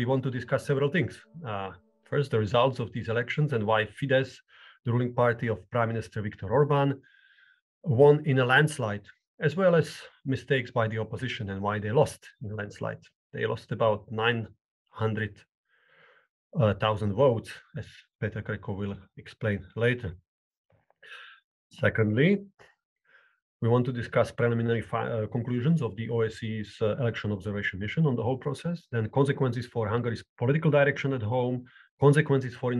we want to discuss several things. First, the results of these elections and why Fidesz, the ruling party of Prime Minister Viktor Orbán, won in a landslide, as well as mistakes by the opposition and why they lost in a landslide. They lost about 900,000 votes, as Péter Krekó will explain later. Secondly, we want to discuss preliminary conclusions of the OSCE's election observation mission on the whole process, then consequences for Hungary's political direction at home, consequences for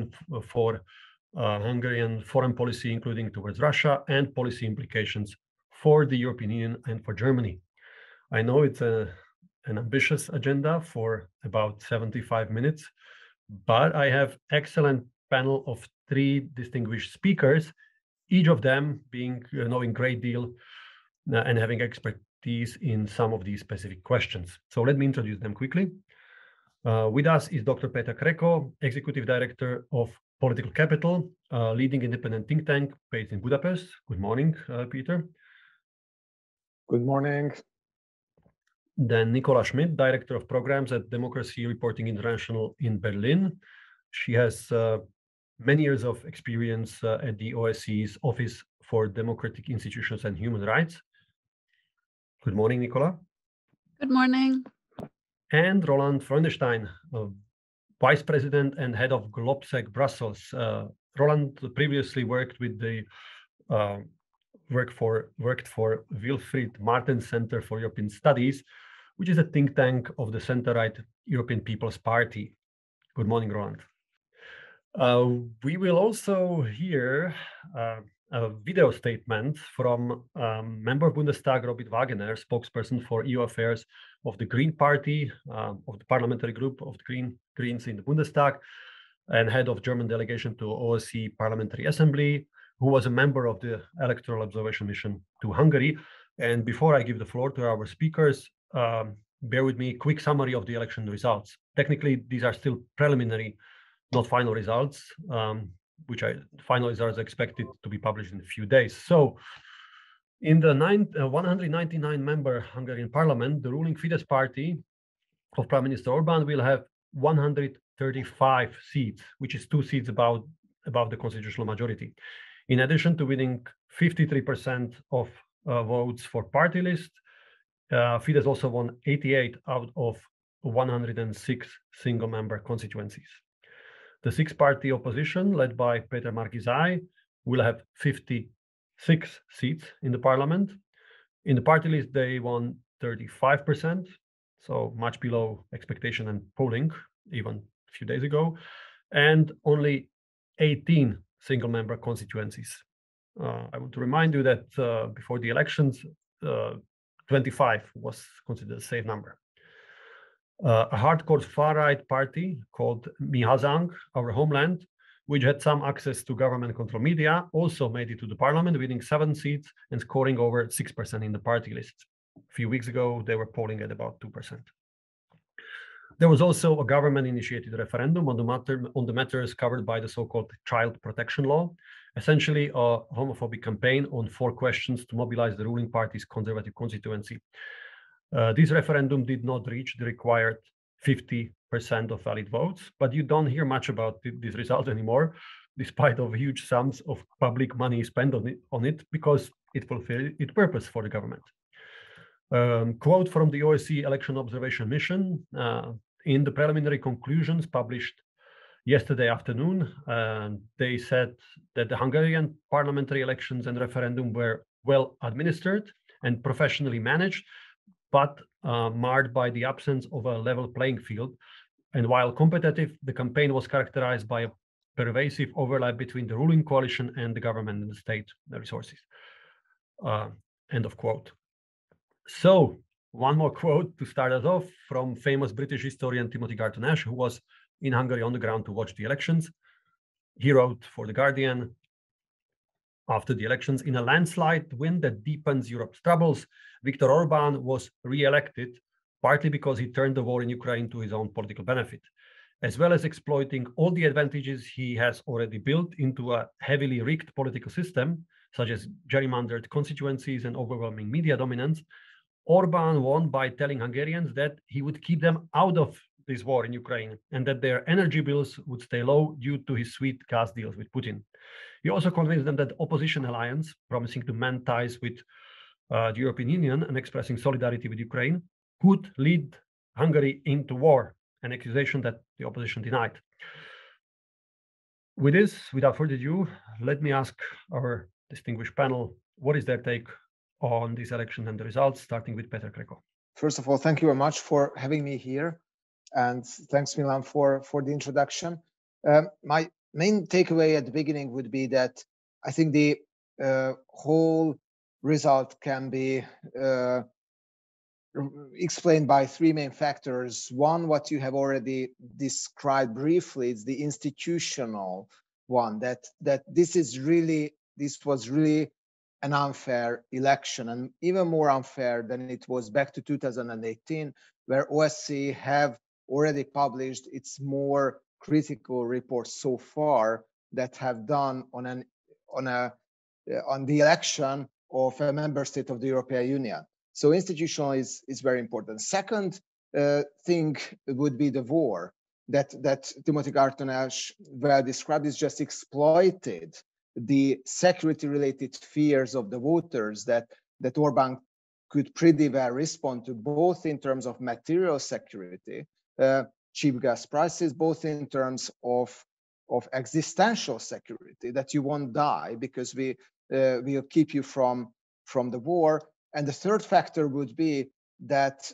Hungarian foreign policy, including towards Russia, and policy implications for the European Union and for Germany. I know it's an ambitious agenda for about 75 minutes, but I have excellent panel of 3 distinguished speakers, each of them being knowing great deal and having expertise in some of these specific questions. So let me introduce them quickly. With us is Dr. Péter Krekó, Executive Director of Political Capital, leading independent think tank based in Budapest. Good morning, Peter. Good morning. Then Nicola Schmidt, Director of Programs at Democracy Reporting International in Berlin. She has many years of experience at the OSCE's Office for Democratic Institutions and Human Rights. Good morning, Nicola. Good morning. And Roland Freudenstein, Vice President and Head of GLOBSEC Brussels. Roland previously worked with the worked for Wilfried Martens Center for European Studies, which is a think tank of the center-right European People's Party. Good morning, Roland. We will also hear a video statement from member of Bundestag Robin Wagener, spokesperson for EU affairs of the Green Party, of the parliamentary group of the Greens in the Bundestag, and head of German delegation to OSCE Parliamentary Assembly, who was a member of the electoral observation mission to Hungary. And before I give the floor to our speakers, bear with me, quick summary of the election results. Technically, these are still preliminary, not final results, final results are expected to be published in a few days. So in the 199-member Hungarian parliament, the ruling Fidesz party of Prime Minister Orbán will have 135 seats, which is 2 seats above the constitutional majority. In addition to winning 53% of votes for party list, Fidesz also won 88 out of 106 single-member constituencies. The 6-party opposition, led by Péter Margizai, will have 56 seats in the parliament. In the party list, they won 35%, so much below expectation and polling, even a few days ago, and only 18 single-member constituencies. I want to remind you that before the elections, 25 was considered a safe number. A hardcore far-right party called Mi Hazánk, Our Homeland, which had some access to government-controlled media, also made it to the parliament, winning 7 seats and scoring over 6% in the party list. A few weeks ago, they were polling at about 2%. There was also a government-initiated referendum on the matters covered by the so-called child protection law, essentially a homophobic campaign on 4 questions to mobilize the ruling party's conservative constituency. This referendum did not reach the required 50% of valid votes, but you don't hear much about this result anymore, despite of huge sums of public money spent on it because it fulfilled its purpose for the government. Quote from the OSCE election observation mission, in the preliminary conclusions published yesterday afternoon, they said that the Hungarian parliamentary elections and referendum were well administered and professionally managed, but marred by the absence of a level playing field. And while competitive, the campaign was characterized by a pervasive overlap between the ruling coalition and the government and the state resources. End of quote. So one more quote to start us off from famous British historian Timothy Garton-Ash, who was in Hungary on the ground to watch the elections. He wrote for The Guardian, after the elections, in a landslide win that deepens Europe's troubles, Viktor Orbán was re-elected, partly because he turned the war in Ukraine to his own political benefit, as well as exploiting all the advantages he has already built into a heavily rigged political system, such as gerrymandered constituencies and overwhelming media dominance. Orbán won by telling Hungarians that he would keep them out of this war in Ukraine and that their energy bills would stay low due to his sweet gas deals with Putin. He also convinced them that the opposition alliance, promising to mend ties with the European Union and expressing solidarity with Ukraine, could lead Hungary into war, an accusation that the opposition denied. With this, without further ado, let me ask our distinguished panel, what is their take on this election and the results, starting with Péter Krekó. First of all, thank you very much for having me here. And thanks, Milan, for the introduction. My main takeaway at the beginning would be that I think the whole result can be explained by three main factors. One, what you have already described briefly, is the institutional one, that this was really an unfair election, and even more unfair than it was back to 2018, where OSCE have already published its more critical reports so far that have done on the election of a member state of the European Union. So institutional is very important. Second thing would be the war that Timothy Gartonash well described, is just exploited the security-related fears of the voters that Orban could pretty well respond to, both in terms of material security, cheap gas prices, both in terms of existential security, that you won't die because we'll keep you from the war. And the third factor would be that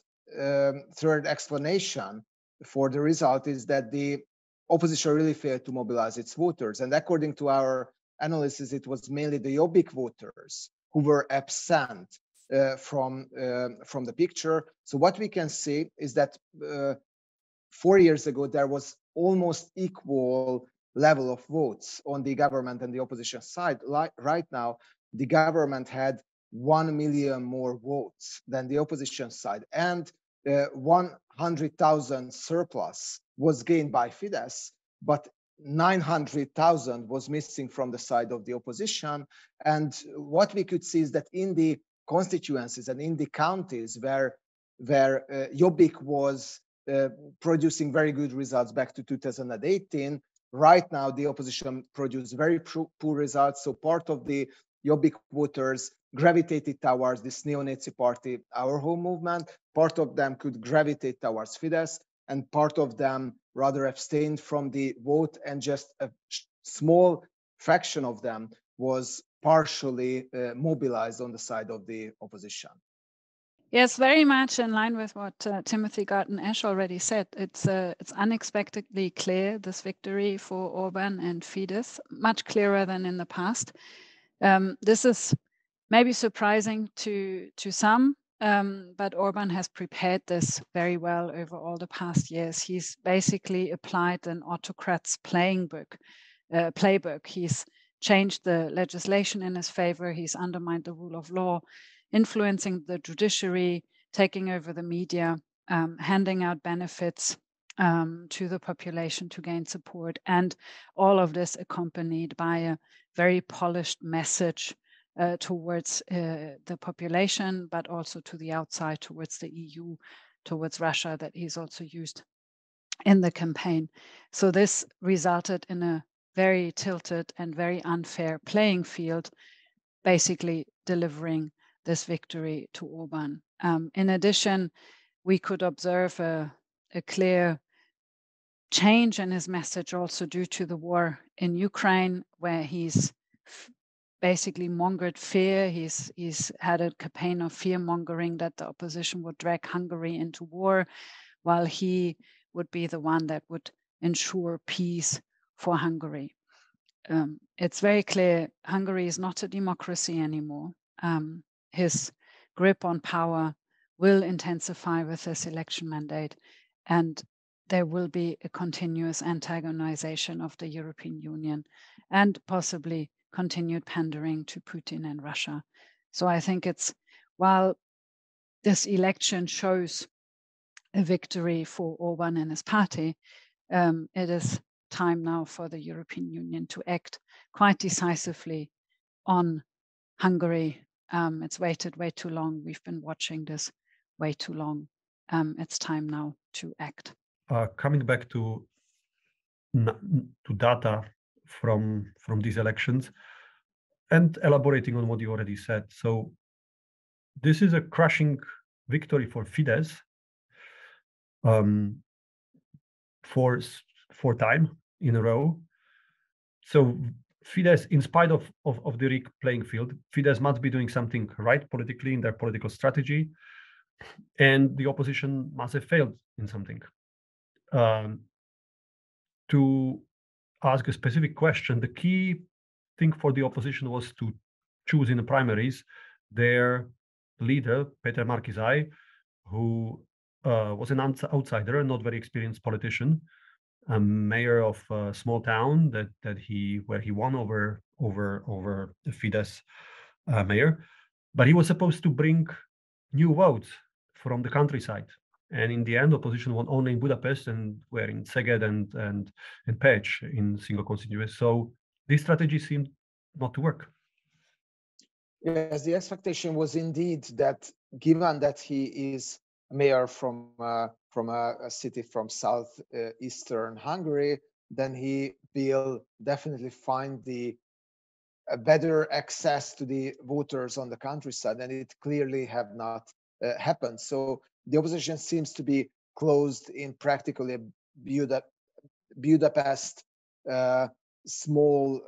third explanation for the result is that the opposition really failed to mobilize its voters. And according to our analysis, it was mainly the Jobbik voters who were absent from the picture. So what we can see is that 4 years ago, there was almost equal level of votes on the government and the opposition side. Right now, the government had 1 million more votes than the opposition side, and 100,000 surplus was gained by Fidesz, but 900,000 was missing from the side of the opposition. And what we could see is that in the constituencies and in the counties where Jobbik was producing very good results back to 2018, right now the opposition produced very poor results. So part of the Jobbik voters gravitated towards this neo-Nazi party, Our Home movement. Part of them could gravitate towards Fidesz, and part of them rather abstained from the vote, and just a small fraction of them was partially mobilized on the side of the opposition. Yes, very much in line with what Timothy Garton-Ash already said. It's unexpectedly clear, this victory for Orban and Fidesz, much clearer than in the past. This is maybe surprising to some, but Orban has prepared this very well over all the past years. He's basically applied an autocrat's playbook. He's changed the legislation in his favor. He's undermined the rule of law, influencing the judiciary, taking over the media, handing out benefits to the population to gain support, and all of this accompanied by a very polished message towards the population, but also to the outside, towards the EU, towards Russia, that he's also used in the campaign. So this resulted in a very tilted and very unfair playing field, basically delivering this victory to Orban. In addition, we could observe a clear change in his message also due to the war in Ukraine, where he's basically mongered fear. He's had a campaign of fear mongering that the opposition would drag Hungary into war, while he would be the one that would ensure peace for Hungary. It's very clear Hungary is not a democracy anymore. His grip on power will intensify with this election mandate, and there will be a continuous antagonization of the European Union and possibly continued pandering to Putin and Russia. So I think while this election shows a victory for Orban and his party, it is time now for the European Union to act quite decisively on Hungary. It's waited way too long. We've been watching this way too long. It's time now to act. coming back to data from these elections and elaborating on what you already said. So this is a crushing victory for Fidesz for time in a row. So Fidesz, in spite of the rigged playing field, Fidesz must be doing something right politically in their political strategy, and the opposition must have failed in something. To ask a specific question, the key thing for the opposition was to choose in the primaries their leader, Péter Krekó, who was an outsider, not very experienced politician, a mayor of a small town where he won over the Fidesz mayor, but he was supposed to bring new votes from the countryside. And in the end, opposition won only in Budapest and were in Szeged and Pécs in single constituencies. So this strategy seemed not to work. Yes, the expectation was indeed that, given that he is mayor from a city from southeastern Hungary, then he will definitely find a better access to the voters on the countryside, and it clearly have not happened. So the opposition seems to be closed in practically Budapest small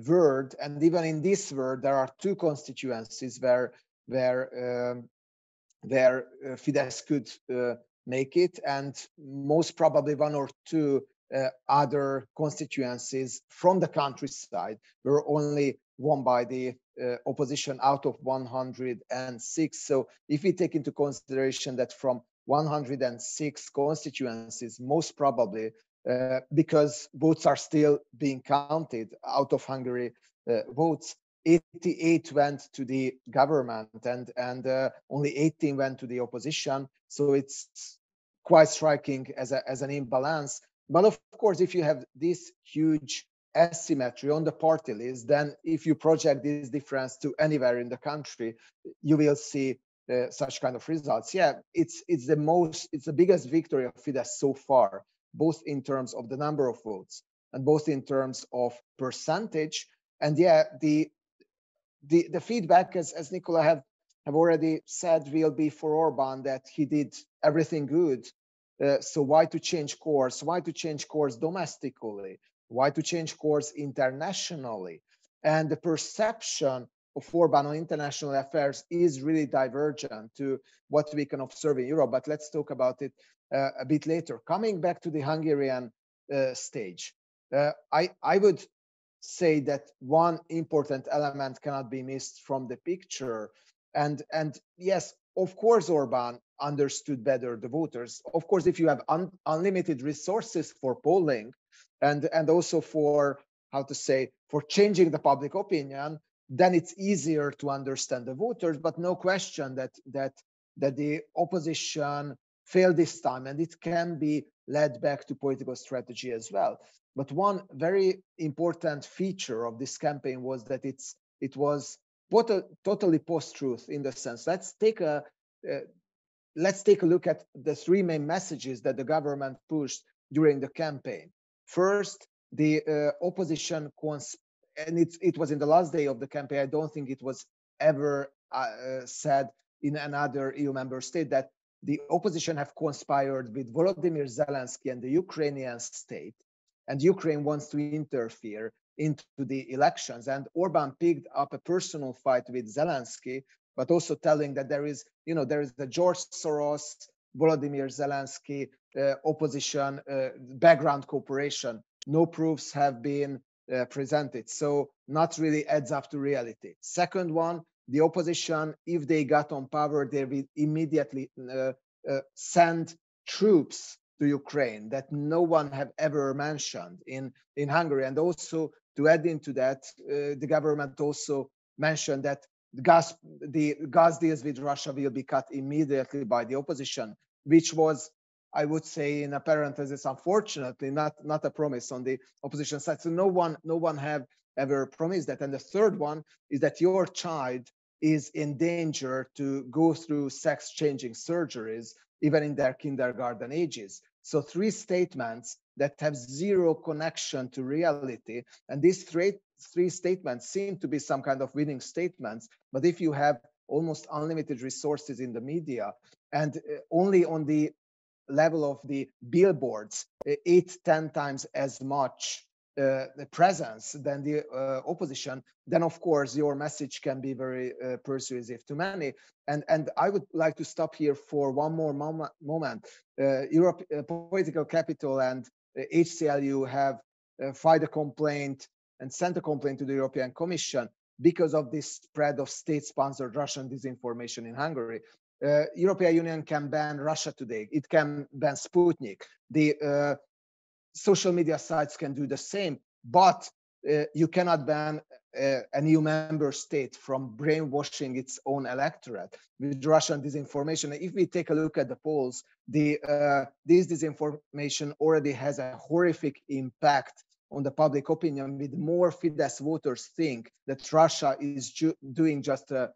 word, and even in this word there are two constituencies where Fidesz could make it, and most probably one or two other constituencies from the countryside were only won by the opposition out of 106. So if we take into consideration that from 106 constituencies, most probably because votes are still being counted out of Hungary votes, 88 went to the government and only 18 went to the opposition. So it's quite striking as an imbalance. But of course, if you have this huge asymmetry on the party list, then if you project this difference to anywhere in the country, you will see such kind of results. Yeah, it's the biggest victory of Fidesz so far, both in terms of the number of votes and both in terms of percentage. And yeah, the feedback, as Nicola have already said, will be for Orban that he did everything good. So why to change course? Why to change course domestically? Why to change course internationally? And the perception of Orban on international affairs is really divergent to what we can observe in Europe. But let's talk about it a bit later. Coming back to the Hungarian stage, I would say that one important element cannot be missed from the picture. And yes, of course, Orban understood better the voters. Of course, if you have unlimited resources for polling and also for, for changing the public opinion, then it's easier to understand the voters. But no question that the opposition failed this time, and it can be led back to political strategy as well. But one very important feature of this campaign was that it was totally post-truth in the sense. Let's take a look at the three main messages that the government pushed during the campaign. First, the opposition, and it was in the last day of the campaign. I don't think it was ever said in another EU member state that the opposition have conspired with Volodymyr Zelensky and the Ukrainian state, and Ukraine wants to interfere into the elections. And Orban picked up a personal fight with Zelensky, but also telling that there is the George Soros, Volodymyr Zelensky opposition background cooperation. No proofs have been presented, so not really adds up to reality. Second one, the opposition, if they got on power, they will immediately send troops to Ukraine that no one have ever mentioned in Hungary. And also to add into that, the government also mentioned that the gas deals with Russia will be cut immediately by the opposition, which was, I would say, in a parenthesis, unfortunately, not a promise on the opposition side. So no one have ever promised that. And the third one is that your child is in danger to go through sex-changing surgeries, even in their kindergarten ages. So 3 statements that have zero connection to reality. And these three statements seem to be some kind of winning statements. But if you have almost unlimited resources in the media and only on the level of the billboards, 8-10 times as much presence than the opposition, then of course your message can be very persuasive to many. And I would like to stop here for one more moment. Europe Political Capital and HCLU have filed a complaint and sent a complaint to the European Commission because of this spread of state-sponsored Russian disinformation in Hungary. European Union can ban Russia today. It can ban Sputnik. The social media sites can do the same, but you cannot ban an EU member state from brainwashing its own electorate with Russian disinformation. If we take a look at the polls, this disinformation already has a horrific impact on the public opinion, with more Fidesz voters think that Russia is doing just a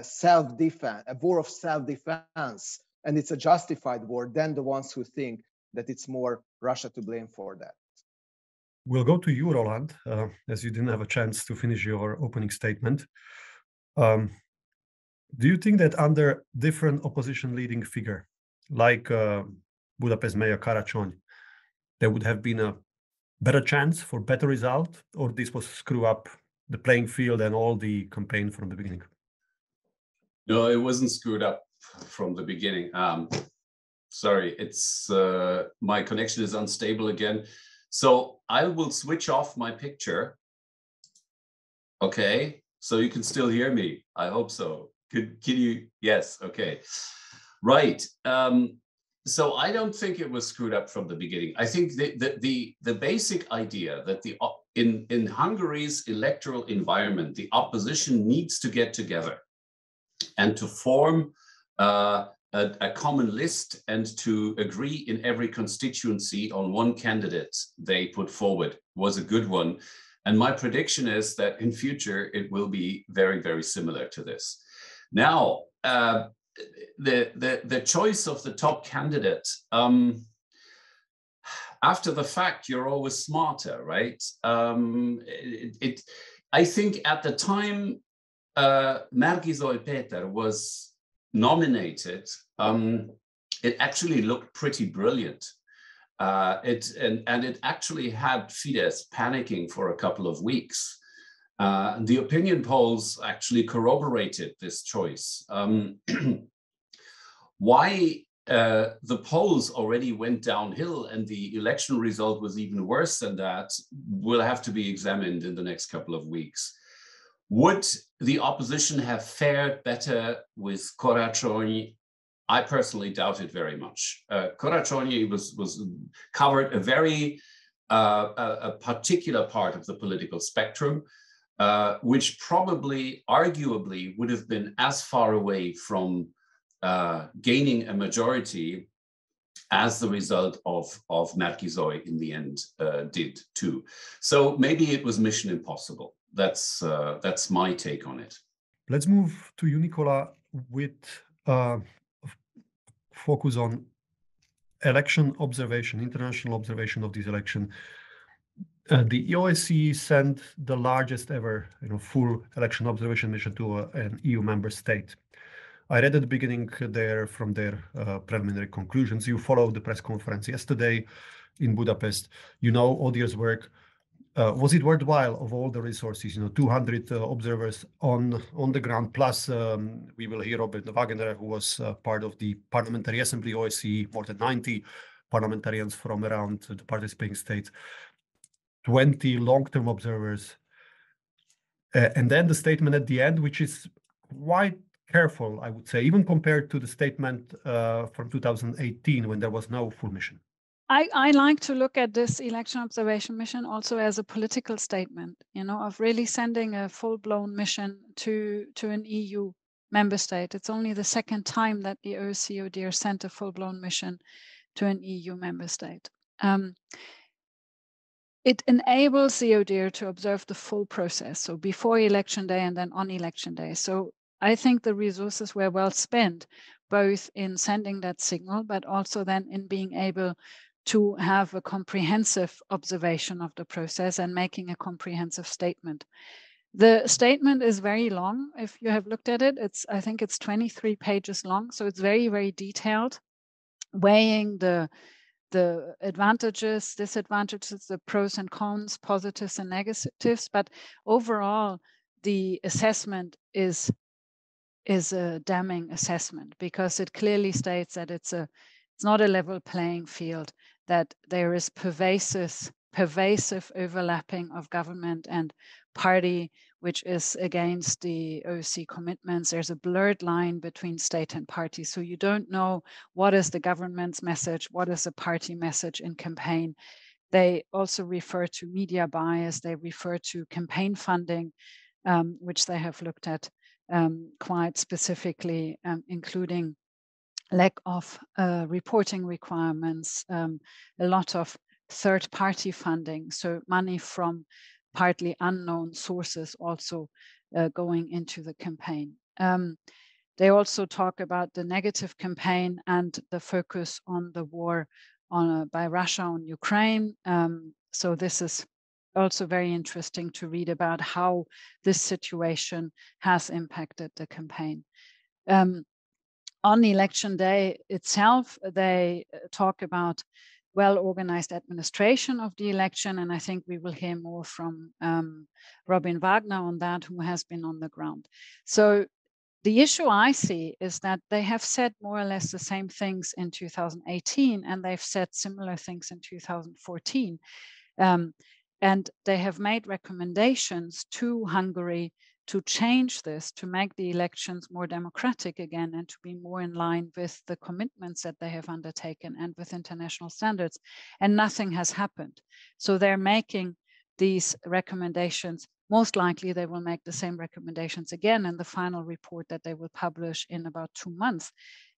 self-defense, a war of self-defense, and it's a justified war, than the ones who think that it's more Russia to blame for that. We'll go to you, Roland, as you didn't have a chance to finish your opening statement. Do you think that under different opposition leading figure, like Budapest Mayor Karácsony, there would have been a better chance for better result, or this was screw up the playing field and all the campaign from the beginning? No, it wasn't screwed up from the beginning. Sorry, it's my connection is unstable again. So I will switch off my picture. Okay, so you can still hear me. I hope so. Can you? Yes, okay. Right. So I don't think it was screwed up from the beginning. I think the basic idea that in Hungary's electoral environment, the opposition needs to get together and to form a common list and to agree in every constituency on one candidate they put forward was a good one. And my prediction is that in future, it will be very, very similar to this. Now, the choice of the top candidate, after the fact, you're always smarter, right? I think at the time Márki-Zay Péter was nominated, it actually looked pretty brilliant. It actually had Fidesz panicking for a couple of weeks. The opinion polls actually corroborated this choice. Why the polls already went downhill and the election result was even worse than that will have to be examined in the next couple of weeks. Would the opposition have fared better with Karácsony? I personally doubt it very much. Karácsony was covered a very a particular part of the political spectrum, which probably, arguably, would have been as far away from gaining a majority as the result of Márki-Zay in the end did too. So maybe it was mission impossible. That's my take on it. Let's move to you, Nicola, with focus on election observation, international observation of this election. The OSCE sent the largest ever, full election observation mission to an EU member state. I read at the beginning from their preliminary conclusions. You followed the press conference yesterday in Budapest. You know ODIHR's work. Was it worthwhile of all the resources? 200 observers on the ground, plus we will hear Robin Wagener, who was part of the Parliamentary Assembly OSCE, more than 90 parliamentarians from around the participating states, 20 long-term observers, and then the statement at the end, which is quite careful, I would say, even compared to the statement from 2018 when there was no full mission. I like to look at this election observation mission also as a political statement, of really sending a full-blown mission to an EU member state. It's only the second time that the OSCE sent a full-blown mission to an EU member state. It enables the ODIHR to observe the full process, so before election day and then on election day. So I think the resources were well spent. both in sending that signal, but also then in being able to have a comprehensive observation of the process and making a comprehensive statement. The statement is very long. If you have looked at it, I think it's 23 pages long. So it's very, very detailed, weighing the advantages, disadvantages, the pros and cons, positives and negatives. But overall, the assessment is a damning assessment, because it clearly states that it's not a level playing field, that there is pervasive overlapping of government and party, which is against the OSCE commitments. There's a blurred line between state and party. So you don't know what is the government's message, what is the party message in campaign. They also refer to media bias. They refer to campaign funding, which they have looked at quite specifically, including lack of reporting requirements, a lot of third-party funding, so money from partly unknown sources also going into the campaign. They also talk about the negative campaign and the focus on the war by Russia on Ukraine. So this is also very interesting to read about how this situation has impacted the campaign. On election day itself, they talk about well-organized administration of the election, and I think we will hear more from Robin Wagener on that, who has been on the ground. So the issue I see is that they have said more or less the same things in 2018, and they've said similar things in 2014. And they have made recommendations to Hungary to change this, to make the elections more democratic again, and to be more in line with the commitments that they have undertaken and with international standards. And nothing has happened. So they're making these recommendations. Most likely they will make the same recommendations again in the final report that they will publish in about 2 months.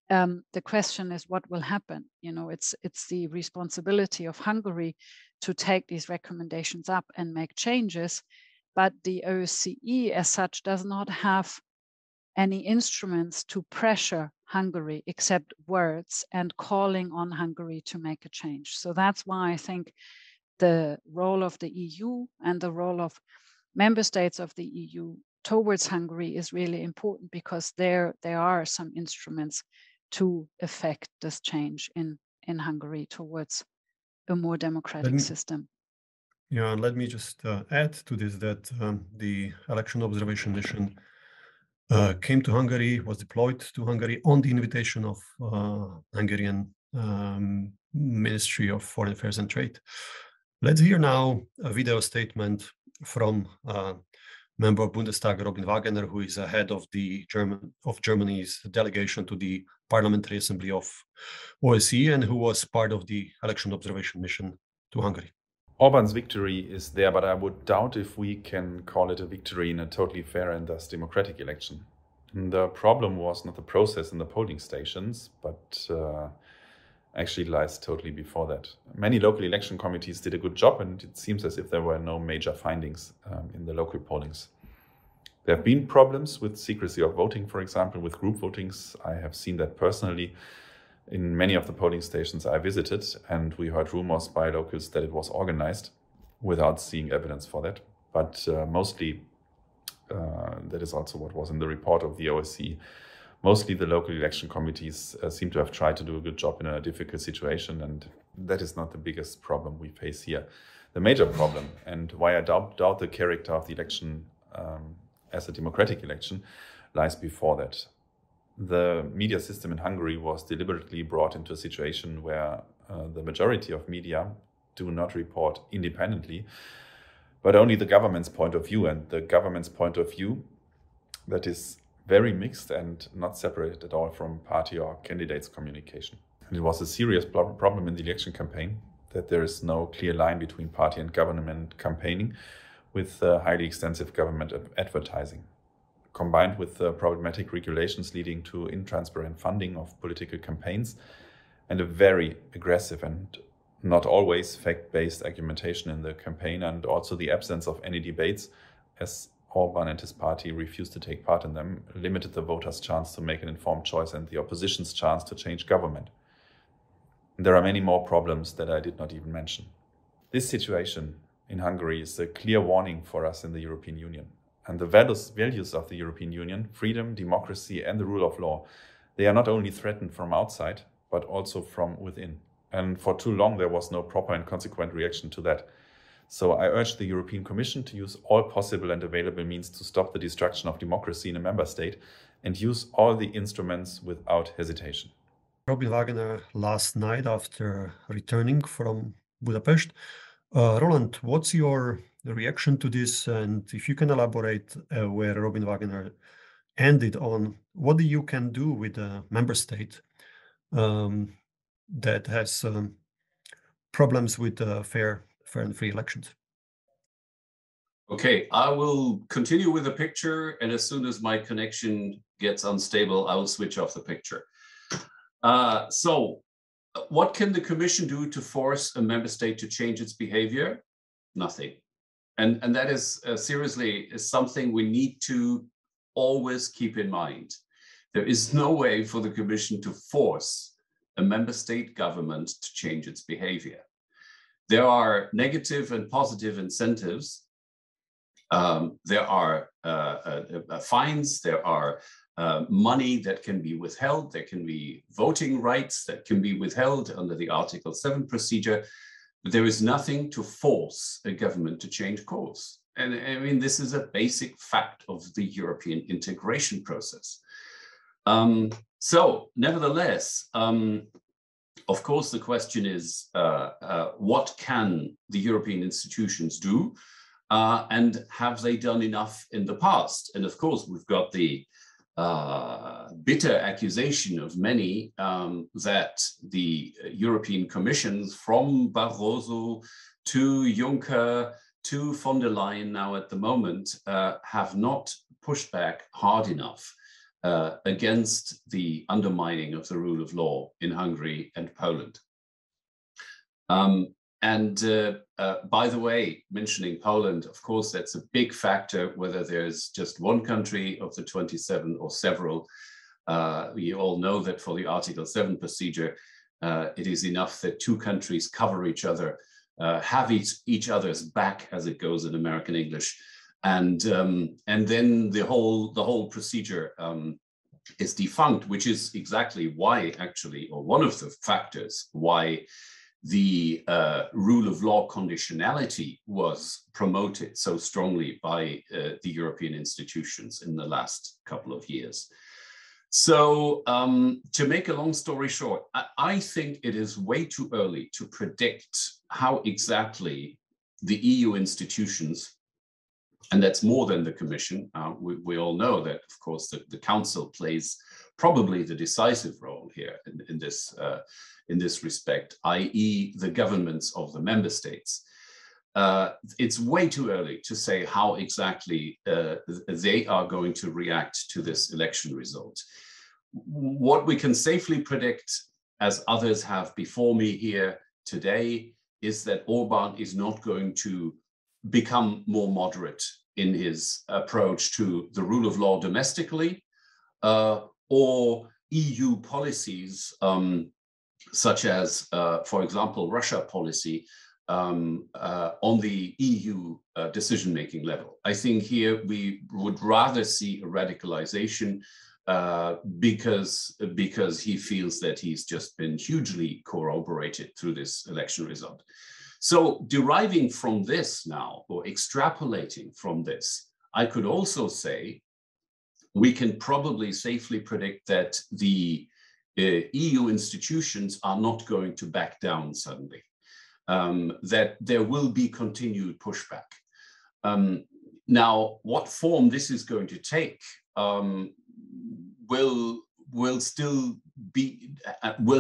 The question is what will happen? You know, it's the responsibility of Hungary to take these recommendations up and make changes. But the OSCE as such does not have any instruments to pressure Hungary except words and calling on Hungary to make a change. So that's why I think the role of the EU and the role of member states of the EU towards Hungary is really important, because there are some instruments to affect this change in Hungary towards a more democratic system. Yeah, let me just add to this that the election observation mission came to Hungary, was deployed to Hungary on the invitation of Hungarian Ministry of Foreign Affairs and Trade. Let's hear now a video statement from member of Bundestag, Robin Wagener, who is head of Germany's delegation to the Parliamentary Assembly of OSCE and who was part of the election observation mission to Hungary. Orban's victory is there, but I would doubt if we can call it a victory in a totally fair and thus democratic election. The problem was not the process in the polling stations, but actually lies totally before that. Many local election committees did a good job, and it seems as if there were no major findings in the local pollings. There have been problems with secrecy of voting, for example, with group votings. I have seen that personally in many of the polling stations I visited, and we heard rumors by locals that it was organized without seeing evidence for that. But mostly, that is also what was in the report of the OSCE. Mostly the local election committees seem to have tried to do a good job in a difficult situation, and that is not the biggest problem we face here. The major problem, and why I doubt the character of the election as a democratic election, lies before that. The media system in Hungary was deliberately brought into a situation where the majority of media do not report independently, but only the government's point of view, and the government's point of view that is very mixed and not separated at all from party or candidates' communication. And it was a serious problem in the election campaign that there is no clear line between party and government campaigning with highly extensive government advertising, combined with problematic regulations leading to intransparent funding of political campaigns and a very aggressive and not always fact-based argumentation in the campaign, and also the absence of any debates, as Orban and his party refused to take part in them, limited the voters' chance to make an informed choice and the opposition's chance to change government. There are many more problems that I did not even mention. This situation in Hungary is a clear warning for us in the European Union. And the values of the European Union, freedom, democracy, and the rule of law, they are not only threatened from outside, but also from within. And for too long, there was no proper and consequent reaction to that. So I urge the European Commission to use all possible and available means to stop the destruction of democracy in a member state and use all the instruments without hesitation. Robin Wagener last night after returning from Budapest. Roland, what's your reaction to this? And if you can elaborate where Robin Wagener ended on what the EU can do with a member state that has problems with fair and free elections. Okay, I will continue with the picture, and as soon as my connection gets unstable, I will switch off the picture. So what can the Commission do to force a member state to change its behavior? Nothing. And that is seriously is something we need to always keep in mind. There is no way for the Commission to force a member state government to change its behavior. There are negative and positive incentives. There are fines, there are money that can be withheld, there can be voting rights that can be withheld under the Article 7 procedure, but there is nothing to force a government to change course. And I mean, this is a basic fact of the European integration process. So nevertheless, of course, the question is, what can the European institutions do? And have they done enough in the past? And of course, we've got the bitter accusation of many that the European Commissions, from Barroso to Juncker to von der Leyen now at the moment, have not pushed back hard enough against the undermining of the rule of law in Hungary and Poland. By the way, mentioning Poland, of course, that's a big factor, whether there's just one country of the 27 or several. We all know that for the Article 7 procedure, it is enough that two countries cover each other, have each other's back, as it goes in American English, and then the whole procedure is defunct, which is exactly why, actually, or one of the factors why the rule of law conditionality was promoted so strongly by the European institutions in the last couple of years. So to make a long story short, I think it is way too early to predict how exactly the EU institutions, and that's more than the Commission. We all know that, of course, the Council plays probably the decisive role here in this respect, i.e. the governments of the member states. It's way too early to say how exactly they are going to react to this election result. What we can safely predict, as others have before me here today, is that Orban is not going to become more moderate in his approach to the rule of law domestically, or EU policies, such as, for example, Russia policy on the EU decision-making level. I think here we would rather see a radicalization because he feels that he's just been hugely corroborated through this election result. So deriving from this now, or extrapolating from this, I could also say we can probably safely predict that the EU institutions are not going to back down suddenly, that there will be continued pushback. Now, what form this is going to take will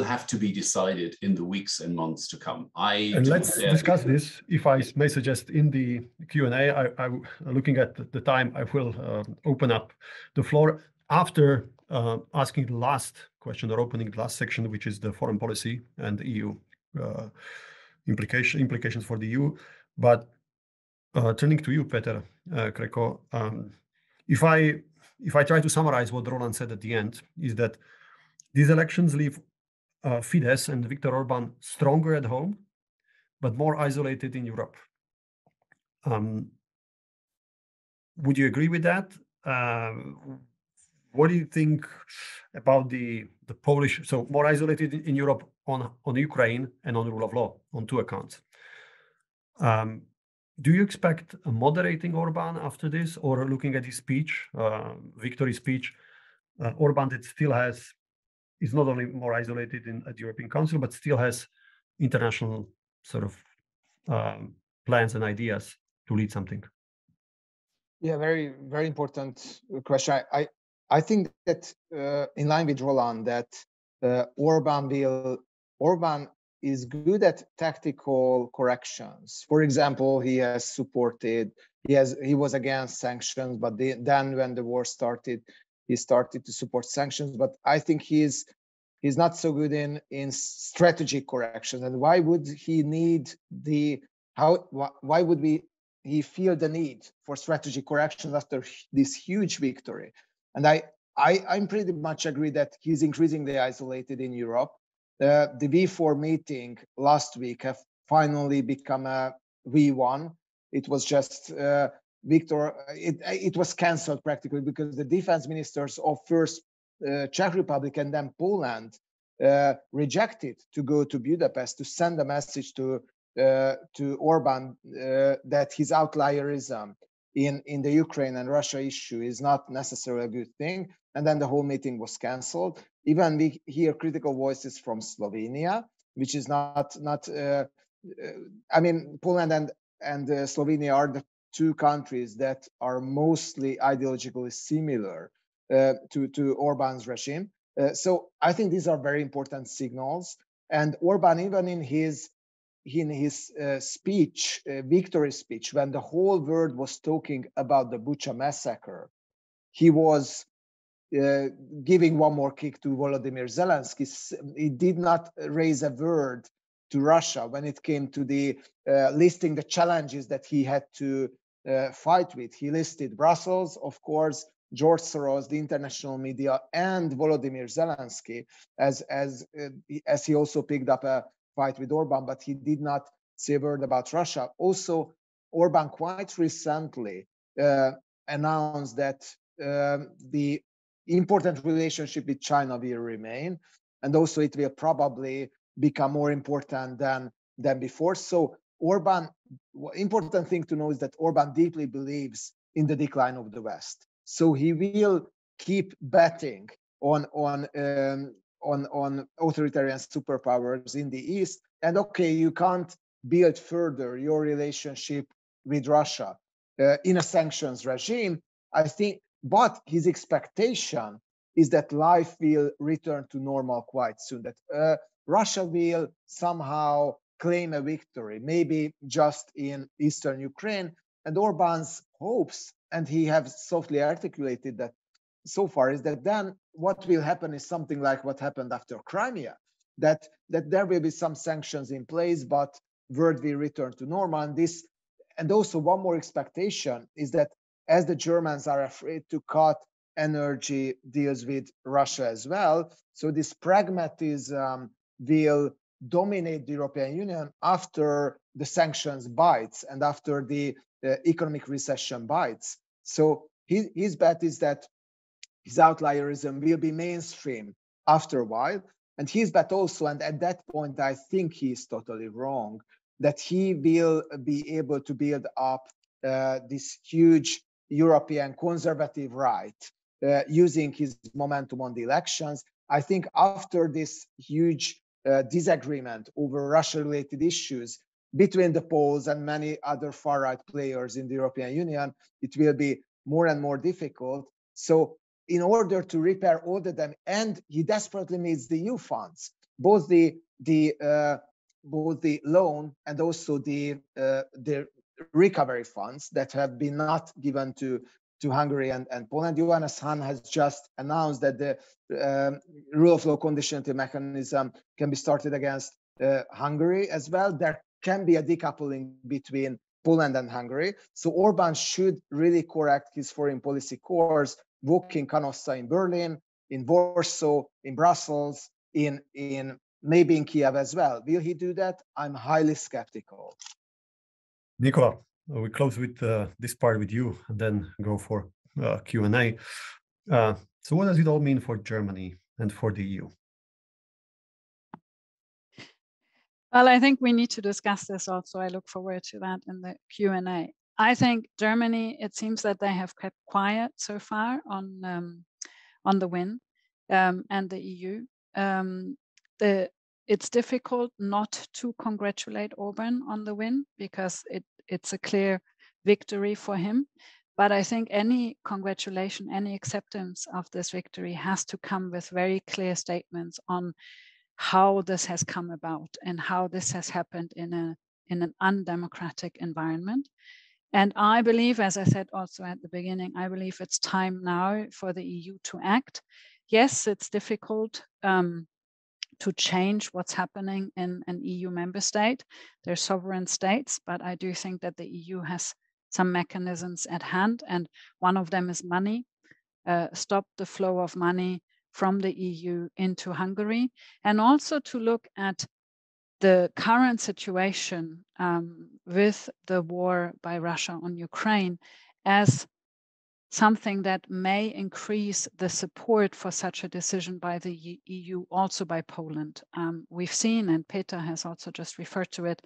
have to be decided in the weeks and months to come. And let's discuss this. If I may suggest, in the Q&A, I'm looking at the time, I will open up the floor after asking the last question, or opening the last section, which is the foreign policy and the EU implications for the EU. But Turning to you, Péter Krekó, if I try to summarize what Roland said at the end, is that these elections leave Fidesz and Viktor Orbán stronger at home, but more isolated in Europe. Would you agree with that? What do you think about the Polish, so more isolated in Europe on Ukraine and on the rule of law on two accounts? Do you expect a moderating Orban after this, or looking at his speech, victory speech, Orban that still is not only more isolated at the European Council, but still has international sort of plans and ideas to lead something? Yeah, very, very important question. I think that in line with Roland, that Orban is good at tactical corrections. For example, he was against sanctions, but then when the war started, he started to support sanctions. But I think he's not so good in strategic corrections. And why would he need why would he feel the need for strategic corrections after this huge victory? And I'm pretty much agree that he's increasingly isolated in Europe. The V4 meeting last week have finally become a V1. It was just it was cancelled practically because the defense ministers of first Czech Republic and then Poland rejected to go to Budapest to send a message to Orban that his outlierism in the Ukraine and Russia issue is not necessarily a good thing. And then the whole meeting was cancelled. Even we hear critical voices from Slovenia, which is not I mean, Poland and Slovenia are the two countries that are mostly ideologically similar to Orban's regime. So I think these are very important signals. And Orban, even in his speech, victory speech, when the whole world was talking about the Bucha massacre, he was giving one more kick to Volodymyr Zelensky. He did not raise a word to Russia when it came to the listing the challenges that he had to fight with. He listed Brussels, of course, George Soros, the international media, and Volodymyr Zelensky as he also picked up a fight with Orban, but he did not say a word about Russia. Also, Orban quite recently announced that the important relationship with China will remain, and also it will probably become more important than before. So Orban, important thing to know is that Orban deeply believes in the decline of the West. So he will keep betting on authoritarian superpowers in the East. And okay, you can't build further your relationship with Russia in a sanctions regime, I think, but his expectation is that life will return to normal quite soon, that Russia will somehow claim a victory, maybe just in eastern Ukraine. And Orban's hopes, and he has softly articulated that so far, is that then what will happen is something like what happened after Crimea, that there will be some sanctions in place, but world will return to normal. And also one more expectation is that as the Germans are afraid to cut energy deals with Russia as well, so this pragmatism will dominate the European Union after the sanctions bites and after the economic recession bites. So his bet is that his outlierism will be mainstream after a while. And his bet also, and at that point, I think he is totally wrong, that he will be able to build up this huge European conservative right using his momentum on the elections. I think after this huge disagreement over Russia-related issues between the Poles and many other far-right players in the European Union, it will be more and more difficult. So in order to repair all the damage, and he desperately needs the EU funds, both the loan and also the recovery funds that have been not given to Hungary and Poland. Johannes Hahn has just announced that the rule of law conditionality mechanism can be started against Hungary as well. There can be a decoupling between Poland and Hungary. So Orban should really correct his foreign policy course, walking Canossa in Berlin, in Warsaw, in Brussels, in maybe in Kiev as well. Will he do that? I'm highly skeptical. Nicola, we close with this part with you and then go for Q&A. So what does it all mean for Germany and for the EU? Well, I think we need to discuss this also. I look forward to that in the Q&A. I think Germany, it seems that they have kept quiet so far on the win, and the EU. It's difficult not to congratulate Orban on the win because it's a clear victory for him. But I think any congratulation, any acceptance of this victory has to come with very clear statements on how this has come about and how this has happened in an undemocratic environment. And I believe, as I said also at the beginning, I believe it's time now for the EU to act. Yes, it's difficult to change what's happening in an EU member state. They're sovereign states, but I do think that the EU has some mechanisms at hand, and one of them is money. Stop the flow of money from the EU into Hungary, and also to look at the current situation with the war by Russia on Ukraine as something that may increase the support for such a decision by the EU, also by Poland. We've seen, and Péter has also just referred to it,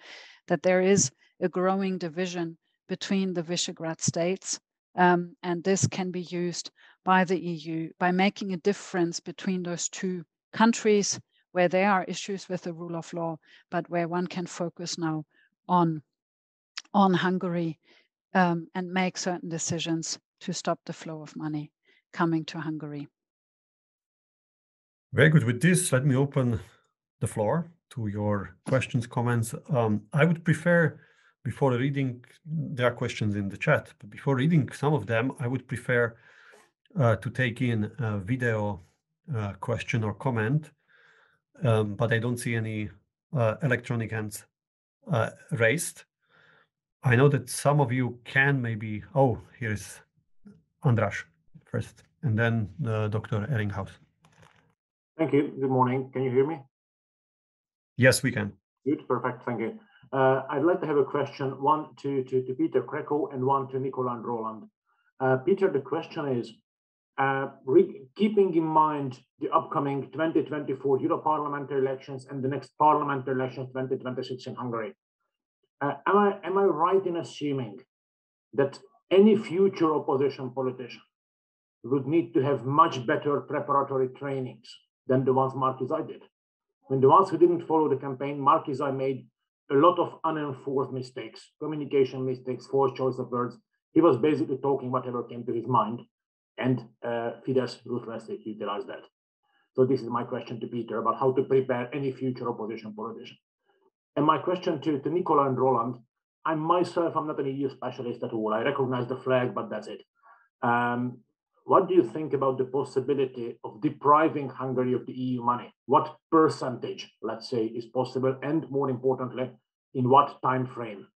that there is a growing division between the Visegrad states, and this can be used by the EU by making a difference between those two countries where there are issues with the rule of law, but where one can focus now on Hungary and make certain decisions to stop the flow of money coming to Hungary. Very good. With this, let me open the floor to your questions, comments. I would prefer, before reading, there are questions in the chat, but before reading some of them, I would prefer to take in a video question or comment, but I don't see any electronic hands raised. I know that some of you can maybe, oh, here's Andras first, and then Dr. Eringhaus. Thank you. Good morning. Can you hear me? Yes, we can. Good, perfect. Thank you. I'd like to have a question, one to Péter Krekó and one to Nicola and Roland. Péter, the question is, keeping in mind the upcoming 2024 Euro parliamentary elections and the next parliamentary elections 2026 in Hungary, am I right in assuming that any future opposition politician would need to have much better preparatory trainings than the ones Márki-Zay did? When the ones who didn't follow the campaign, Márki-Zay made a lot of unenforced mistakes, communication mistakes, forced choice of words. He was basically talking whatever came to his mind, and Fidesz ruthlessly utilized that. So this is my question to Péter about how to prepare any future opposition politician. And my question to Nicola and Roland, I'm not an EU specialist at all. I recognize the flag, but that's it. What do you think about the possibility of depriving Hungary of the EU money? What percentage, let's say, is possible? And more importantly, in what time frame?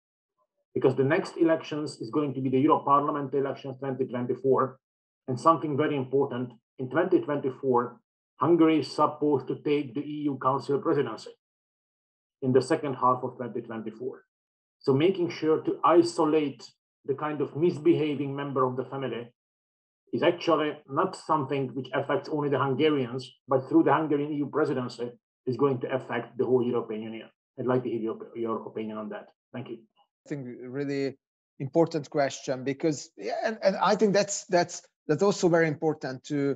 Because the next elections is going to be the Euro Parliament elections 2024. And something very important, in 2024, Hungary is supposed to take the EU Council presidency in the second half of 2024. So making sure to isolate the kind of misbehaving member of the family is actually not something which affects only the Hungarians, but through the Hungarian EU presidency is going to affect the whole European Union. I'd like to hear your opinion on that. Thank you. I think really important question, because and I think that's also very important to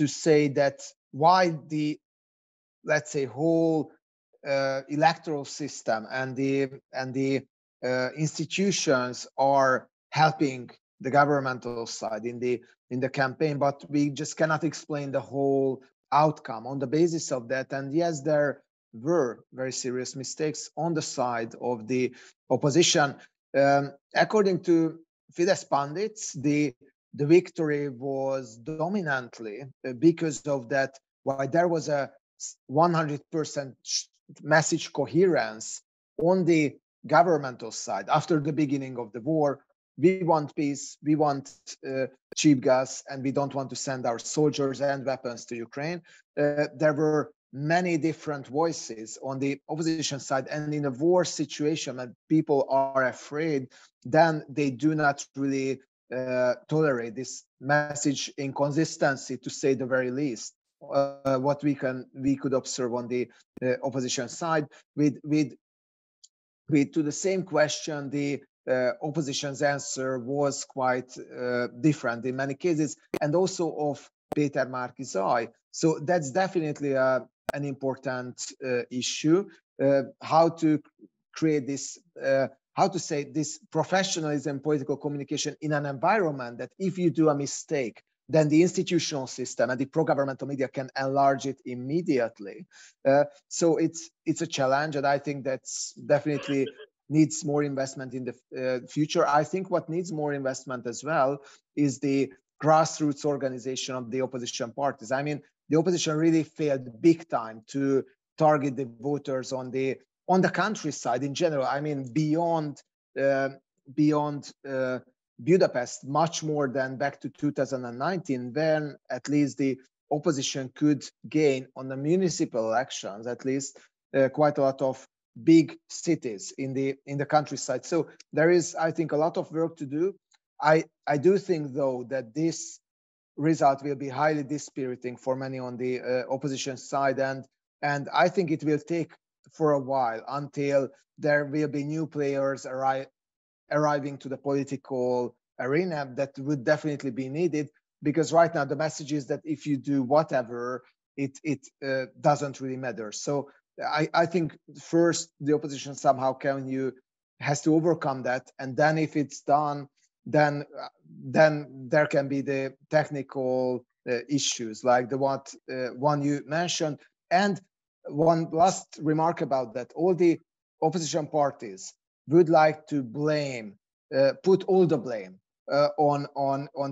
say that why the, let's say, whole electoral system and the institutions are helping the governmental side in the campaign, but we just cannot explain the whole outcome on the basis of that. And yes, there were very serious mistakes on the side of the opposition. According to Fidesz pundits, the victory was dominantly because of that. Why there was a 100% message coherence on the governmental side, after the beginning of the war, we want peace, we want cheap gas, and we don't want to send our soldiers and weapons to Ukraine. There were many different voices on the opposition side, and in a war situation when people are afraid, then they do not really tolerate this message inconsistency, to say the very least. What we could observe on the opposition side with to the same question, the opposition's answer was quite different in many cases, and also of Péter Márki-Zay. So that's definitely an important issue. How to create this, how to say, this professionalism, political communication in an environment that if you do a mistake, then the institutional system and the pro-governmental media can enlarge it immediately. So it's a challenge, and I think that's definitely needs more investment in the future. I think what needs more investment as well is the grassroots organization of the opposition parties. I mean, the opposition really failed big time to target the voters on the countryside in general. I mean, beyond Budapest, much more than back to 2019, when at least the opposition could gain on the municipal elections, at least quite a lot of big cities in the countryside. So there is, I think, a lot of work to do. I do think, though, that this result will be highly dispiriting for many on the opposition side, and I think it will take for a while until there will be new players arriving to the political arena that would definitely be needed, because right now the message is that if you do whatever, it doesn't really matter. So I think first the opposition somehow has to overcome that, and then if it's done, then there can be the technical issues like the one you mentioned. And one last remark about that: all the opposition parties would like to put all the blame on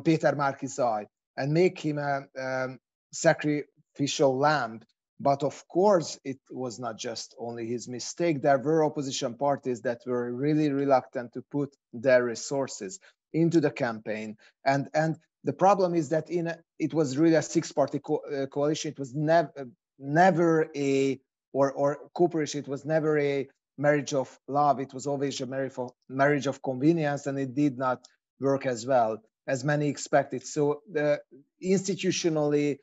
Péter Márki-Zay and make him a sacrificial lamb. But of course, it was not just only his mistake. There were opposition parties that were really reluctant to put their resources into the campaign. And the problem is that it was really a six-party coalition. It was never a cooperation. It was never a marriage of love. It was always a marriage of convenience, and it did not work as well as many expected. So institutionally,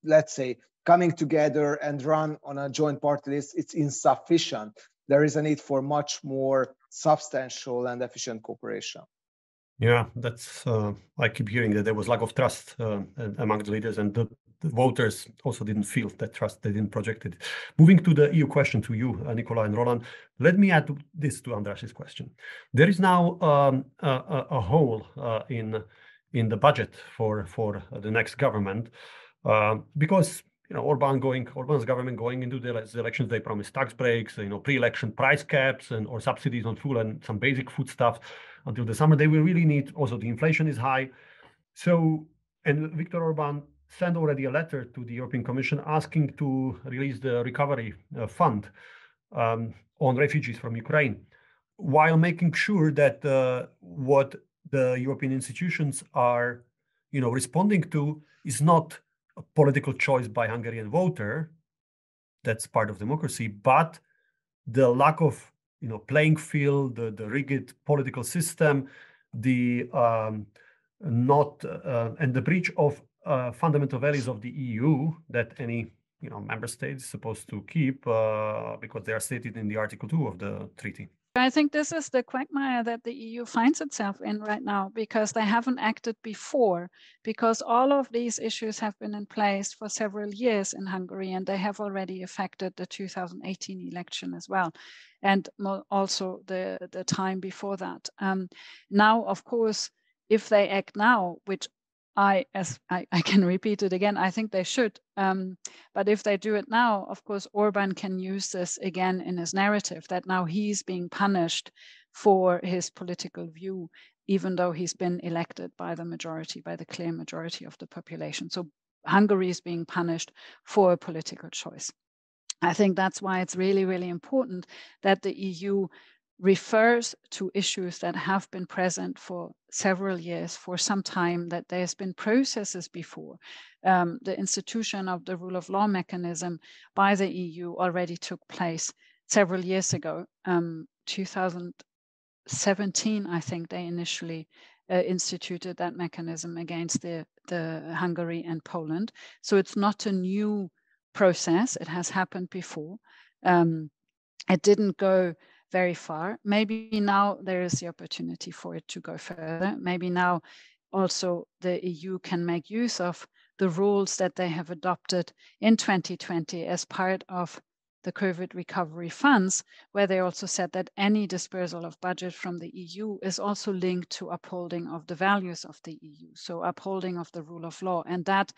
let's say, coming together and run on a joint party list, it's insufficient. There is a need for much more substantial and efficient cooperation. Yeah, that's I keep hearing that there was lack of trust among the leaders, and the voters also didn't feel that trust. They didn't project it. Moving to the EU question to you, Nicola and Roland, let me add this to András's question. There is now a hole in the budget for the next government because Orban's government going into the elections, they promised tax breaks, pre-election price caps or subsidies on food and some basic food stuff until the summer. They will really need. Also, the inflation is high. So, and Viktor Orbán sent already a letter to the European Commission asking to release the recovery fund on refugees from Ukraine, while making sure that what the European institutions are, responding to is not a political choice by Hungarian voter. That's part of democracy, but the lack of playing field, the rigid political system, the and the breach of fundamental values of the EU that any member state is supposed to keep because they are stated in the Article 2 of the treaty. I think this is the quagmire that the EU finds itself in right now, because they haven't acted before, because all of these issues have been in place for several years in Hungary, and they have already affected the 2018 election as well, and also the time before that. Now, of course, if they act now, which I can repeat it again, I think they should. But if they do it now, of course, Orban can use this again in his narrative that now he's being punished for his political view, even though he's been elected by the clear majority of the population. So Hungary is being punished for a political choice. I think that's why it's really, really important that the EU refers to issues that have been present for several years, for some time, that there's been processes before. The institution of the rule of law mechanism by the EU already took place several years ago. 2017, I think they initially instituted that mechanism against the Hungary and Poland. So it's not a new process. It has happened before. It didn't go very far. Maybe now there is the opportunity for it to go further. Maybe now also the EU can make use of the rules that they have adopted in 2020 as part of the COVID recovery funds, where they also said that any dispersal of budget from the EU is also linked to upholding of the values of the EU, so upholding of the rule of law. And that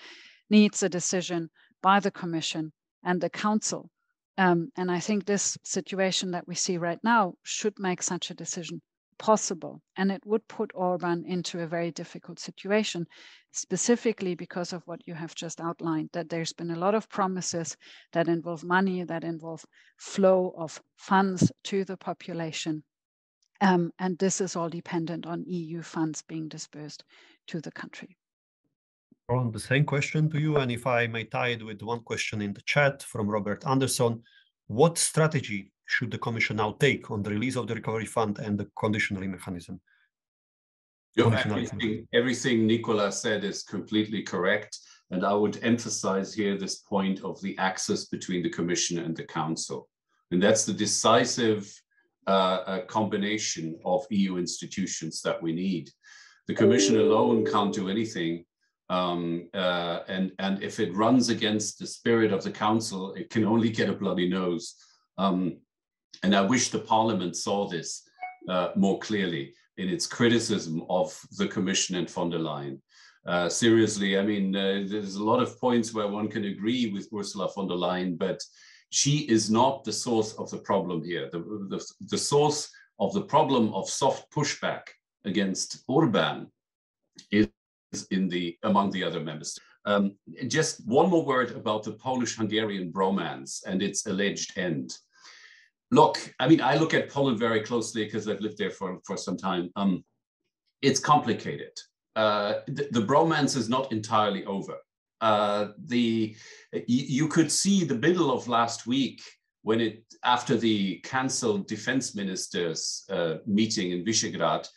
needs a decision by the Commission and the Council. And I think this situation that we see right now should make such a decision possible. And it would put Orban into a very difficult situation, specifically because of what you have just outlined, that there's been a lot of promises that involve money, that involve flow of funds to the population. And this is all dependent on EU funds being dispersed to the country. Roland, the same question to you, and if I may tie it with one question in the chat from Robert Anderson, what strategy should the Commission now take on the release of the recovery fund and the conditionality mechanism? Everything Nicola said is completely correct, and I would emphasize here this point of the axis between the Commission and the Council, and that's the decisive combination of EU institutions that we need. The Commission alone can't do anything. And if it runs against the spirit of the Council, it can only get a bloody nose. And I wish the Parliament saw this more clearly in its criticism of the Commission and von der Leyen. Seriously, I mean, there's a lot of points where one can agree with Ursula von der Leyen, but she is not the source of the problem here. The source of the problem of soft pushback against Orban is among the other member states. Just one more word about the Polish-Hungarian bromance and its alleged end. Look, I mean, I look at Poland very closely because I've lived there for some time. It's complicated. The bromance is not entirely over. You could see the middle of last week when after the cancelled defense ministers meeting in Visegrad,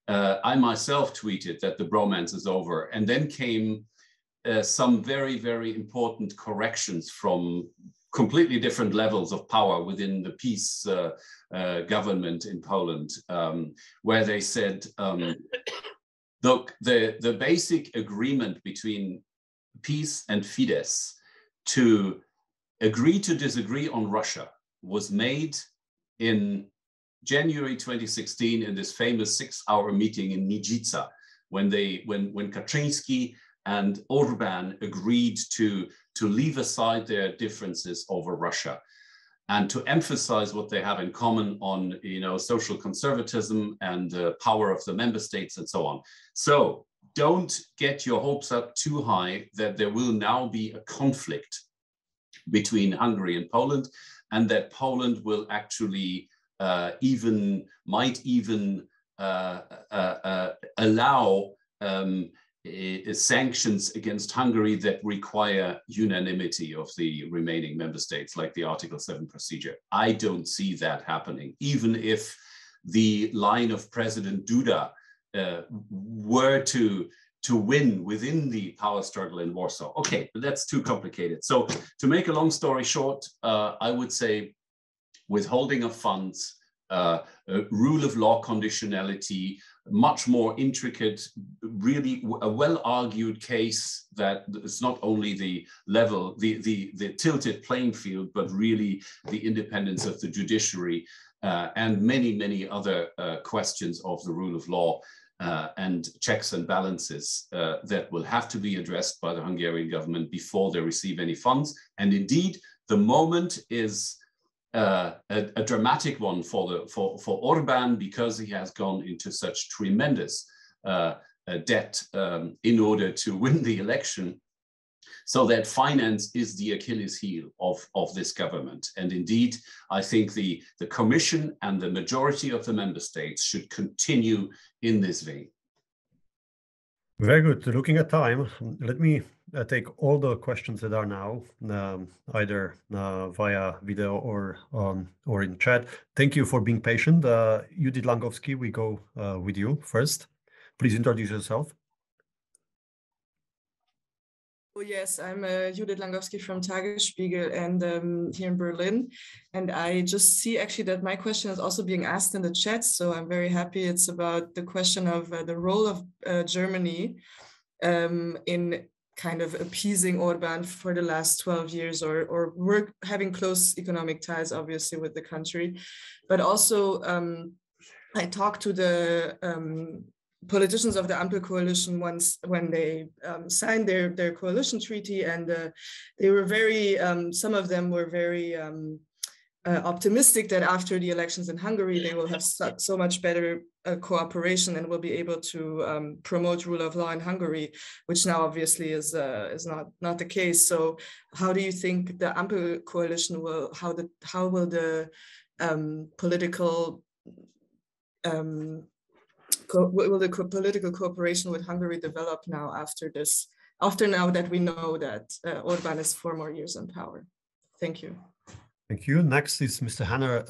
I myself tweeted that the bromance is over, and then came some very, very important corrections from completely different levels of power within the peace government in Poland, where they said, look, the basic agreement between peace and Fidesz to agree to disagree on Russia was made in January 2016 in this famous 6-hour meeting in Nijica, when Kaczynski and Orban agreed to leave aside their differences over Russia and to emphasize what they have in common on, social conservatism and the power of the member states and so on. So don't get your hopes up too high that there will now be a conflict between Hungary and Poland, and that Poland will actually might even allow sanctions against Hungary that require unanimity of the remaining member states, like the Article 7 procedure. I don't see that happening, even if the line of President Duda were to win within the power struggle in Warsaw. Okay, but that's too complicated. So to make a long story short, I would say withholding of funds, rule of law conditionality, much more intricate, really a well-argued case that it's not only the level, the tilted playing field, but really the independence of the judiciary and many, many other questions of the rule of law and checks and balances that will have to be addressed by the Hungarian government before they receive any funds. And indeed, the moment is a dramatic one for Orban, because he has gone into such tremendous debt in order to win the election. So that finance is the Achilles heel of this government. And indeed, I think the Commission and the majority of the member states should continue in this vein. Very good. Looking at time, let me take all the questions that are now either via video or in chat. Thank you for being patient. Judith Langowski, we go with you first. Please introduce yourself. Oh, yes, I'm Judith Langowski from Tagesspiegel and here in Berlin. And I just see actually that my question is also being asked in the chat. So I'm very happy. It's about the question of the role of Germany in kind of appeasing Orban for the last 12 years or having close economic ties, obviously, with the country. But also I talked to the politicians of the Ampel coalition once when they signed their coalition treaty, and they were very, some of them were very optimistic that after the elections in Hungary, they will have so much better cooperation and will be able to promote rule of law in Hungary, which now obviously is not the case. So how do you think the Ampel coalition will, how will the political cooperation with Hungary develop now after now that we know that Orban is 4 more years in power? Thank you. Thank you. Next is Mr. Hanner,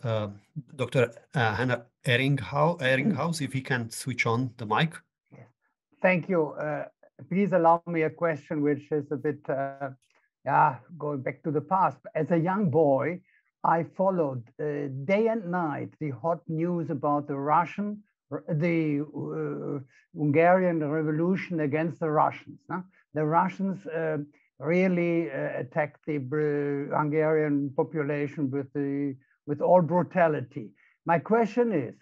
Dr. Hanner Eringhaus, if he can switch on the mic. Thank you. Please allow me a question which is a bit, going back to the past. As a young boy, I followed day and night the hot news about the Hungarian revolution against the Russians. The Russians really attacked the Hungarian population with all brutality. My question is,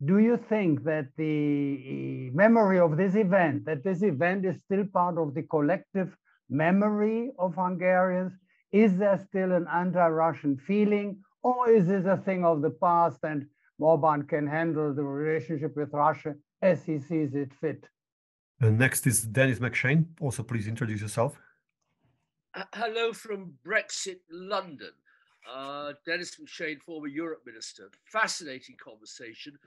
do you think that the memory of this event, is still part of the collective memory of Hungarians? Is there still an anti-Russian feeling, or is this a thing of the past and Orban can handle the relationship with Russia as he sees it fit? Next is Dennis McShane. Also, please introduce yourself. Hello from Brexit London. Dennis McShane, former Europe Minister. Fascinating conversation.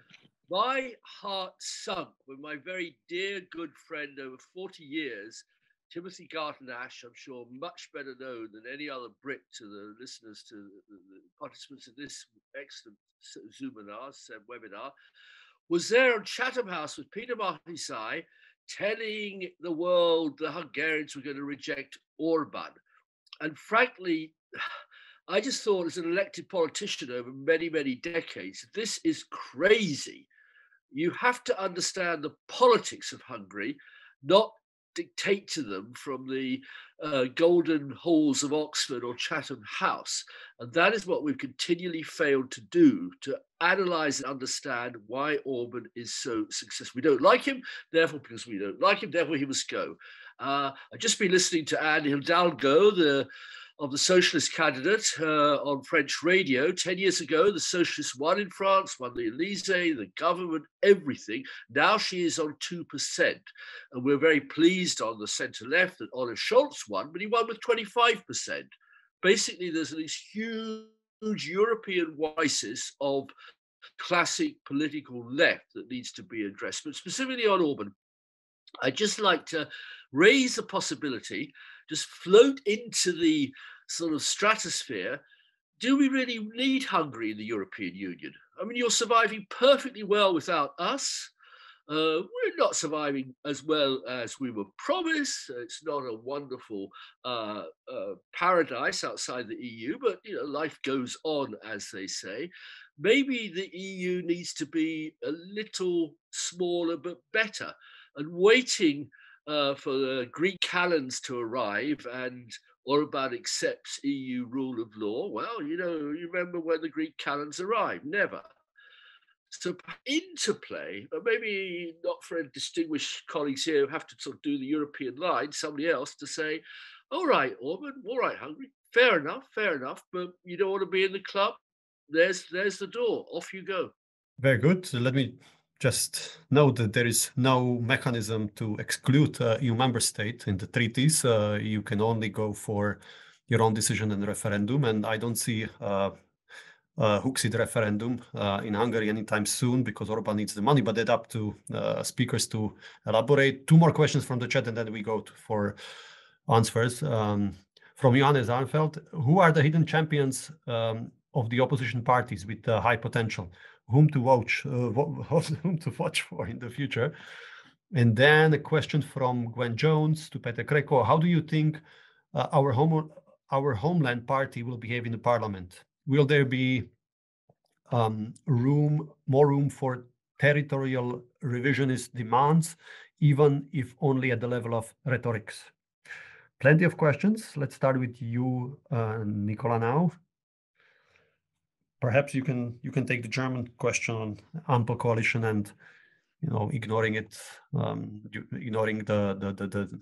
My heart sunk when my very dear good friend over 40 years, Timothy Garton-Ash, I'm sure much better known than any other Brit to the listeners, to the participants in this excellent webinar, was there on Chatham House with Peter Martysai telling the world the Hungarians were going to reject Orban. And frankly, I just thought as an elected politician over many, many decades, this is crazy. You have to understand the politics of Hungary, not dictate to them from the golden halls of Oxford or Chatham House. And that is what we've continually failed to do, to analyze and understand why Orban is so successful. We don't like him, therefore, because we don't like him, therefore he must go. I've just been listening to Anne Hidalgo, of the socialist candidate on French radio. 10 years ago, the socialists won in France, won the Elysee, the government, everything. Now she is on 2%. And we're very pleased on the center-left that Olaf Scholz won, but he won with 25%. Basically, there's this huge European crisis of classic political left that needs to be addressed, but specifically on Orban. I'd just like to raise the possibility, just float into the sort of stratosphere. Do we really need Hungary in the European Union? I mean, you're surviving perfectly well without us. We're not surviving as well as we were promised. It's not a wonderful paradise outside the EU, but you know, life goes on, as they say. Maybe the EU needs to be a little smaller but better. And waiting for the Greek cannons to arrive and Orban accepts EU rule of law, well, you know, you remember when the Greek cannons arrived? Never. So interplay, but maybe not for distinguished colleagues here who have to sort of do the European line, somebody else to say, all right, Orban, all right, Hungary, fair enough, but you don't want to be in the club? There's the door, off you go. Very good. So let me just note that there is no mechanism to exclude EU member state in the treaties. You can only go for your own decision and referendum, and I don't see Huxit referendum in Hungary anytime soon because Orban needs the money, but that's up to speakers to elaborate. Two more questions from the chat and then we go for answers. From Johannes Arnfeld, who are the hidden champions of the opposition parties with high potential? Whom to watch for in the future? And then a question from Gwen Jones to Péter Krekó. How do you think our homeland party will behave in the parliament? Will there be more room for territorial revisionist demands, even if only at the level of rhetorics? Plenty of questions. Let's start with you, Nicola, now. Perhaps you can take the German question on ample coalition and ignoring it, ignoring the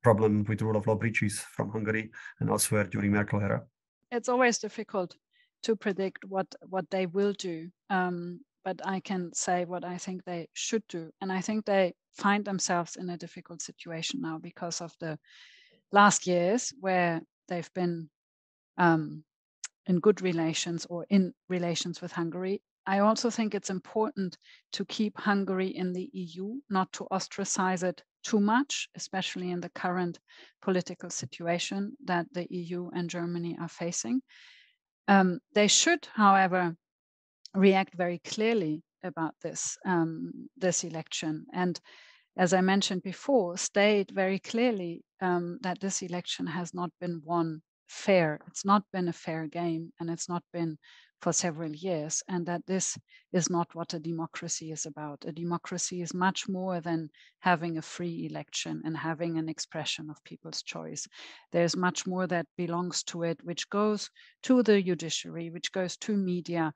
problem with rule of law breaches from Hungary and elsewhere during Merkel era. It's always difficult to predict what they will do, but I can say what I think they should do, and I think they find themselves in a difficult situation now because of the last years where they've been in good relations or in relations with Hungary. I also think it's important to keep Hungary in the EU, not to ostracize it too much, especially in the current political situation that the EU and Germany are facing. They should, however, react very clearly about this election. And as I mentioned before, state very clearly that this election has not been won fair. It's not been a fair game, and it's not been for several years, and that this is not what a democracy is about. A democracy is much more than having a free election and having an expression of people's choice. There's much more that belongs to it, which goes to the judiciary, which goes to media,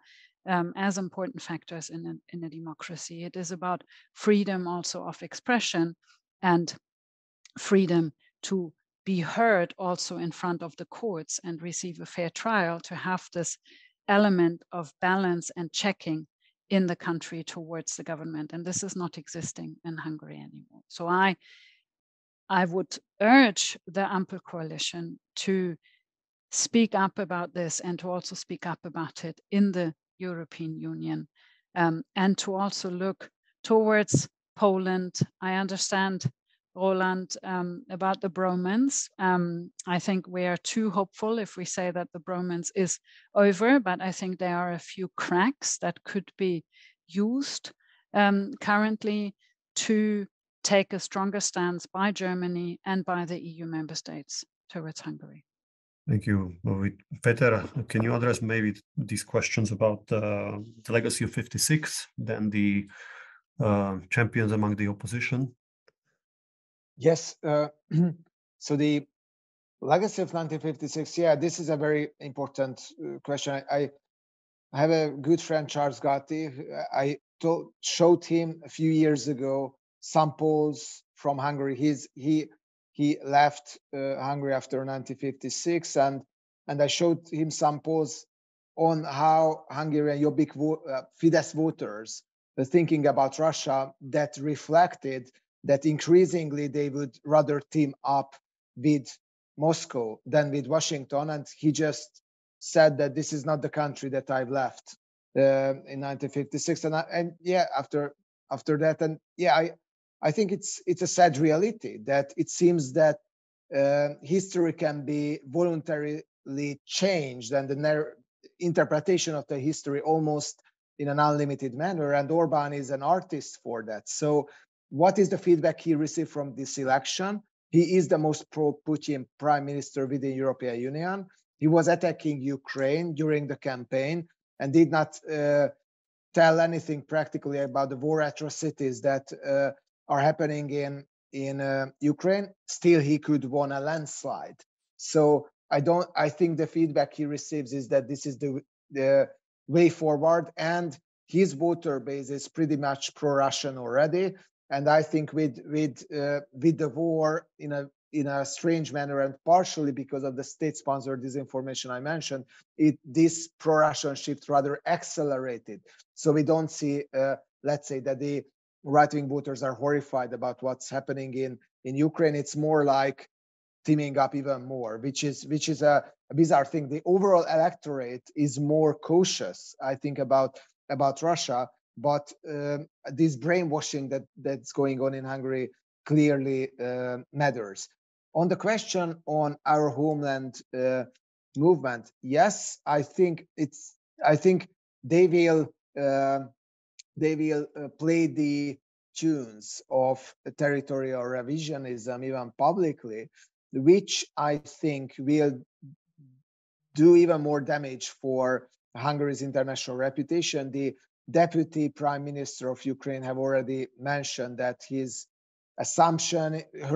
as important factors in a democracy. It is about freedom also of expression and freedom to be heard also in front of the courts and receive a fair trial, to have this element of balance and checking in the country towards the government. And this is not existing in Hungary anymore. So I would urge the Ampel coalition to speak up about this and to also speak up about it in the European Union, and to also look towards Poland. I understand, Roland, about the bromance. I think we are too hopeful if we say that the bromance is over, but I think there are a few cracks that could be used currently to take a stronger stance by Germany and by the EU member states towards Hungary. Thank you. Peter, can you address maybe these questions about the legacy of 56, then the champions among the opposition? Yes. So the legacy of 1956, yeah, this is a very important question. I have a good friend, Charles Gatti. I showed him a few years ago some polls from Hungary. He left Hungary after 1956, and I showed him some polls on how Hungarian Jobbik Fidesz voters were thinking about Russia, that reflected that increasingly they would rather team up with Moscow than with Washington. And he just said that this is not the country that I've left in 1956. And yeah, after that, and yeah, I think it's a sad reality that it seems that history can be voluntarily changed, and the interpretation of the history almost in an unlimited manner. And Orban is an artist for that. So what is the feedback he received from this election? He is the most pro-Putin prime minister within the European Union. He was attacking Ukraine during the campaign and did not tell anything practically about the war atrocities that are happening in Ukraine. Still, he could win a landslide. So I think the feedback he receives is that this is the way forward, and his voter base is pretty much pro-Russian already. And I think with the war in a strange manner, and partially because of the state-sponsored disinformation I mentioned, this pro-Russian shift rather accelerated. So we don't see let's say that the right-wing voters are horrified about what's happening in Ukraine. It's more like teaming up even more, which is a bizarre thing. The overall electorate is more cautious, I think, about Russia, but this brainwashing that's going on in Hungary clearly matters. On the question on our homeland movement, yes, I think they will play the tunes of territorial revisionism even publicly, which I think will do even more damage for Hungary's international reputation. The Deputy Prime Minister of Ukraine have already mentioned that her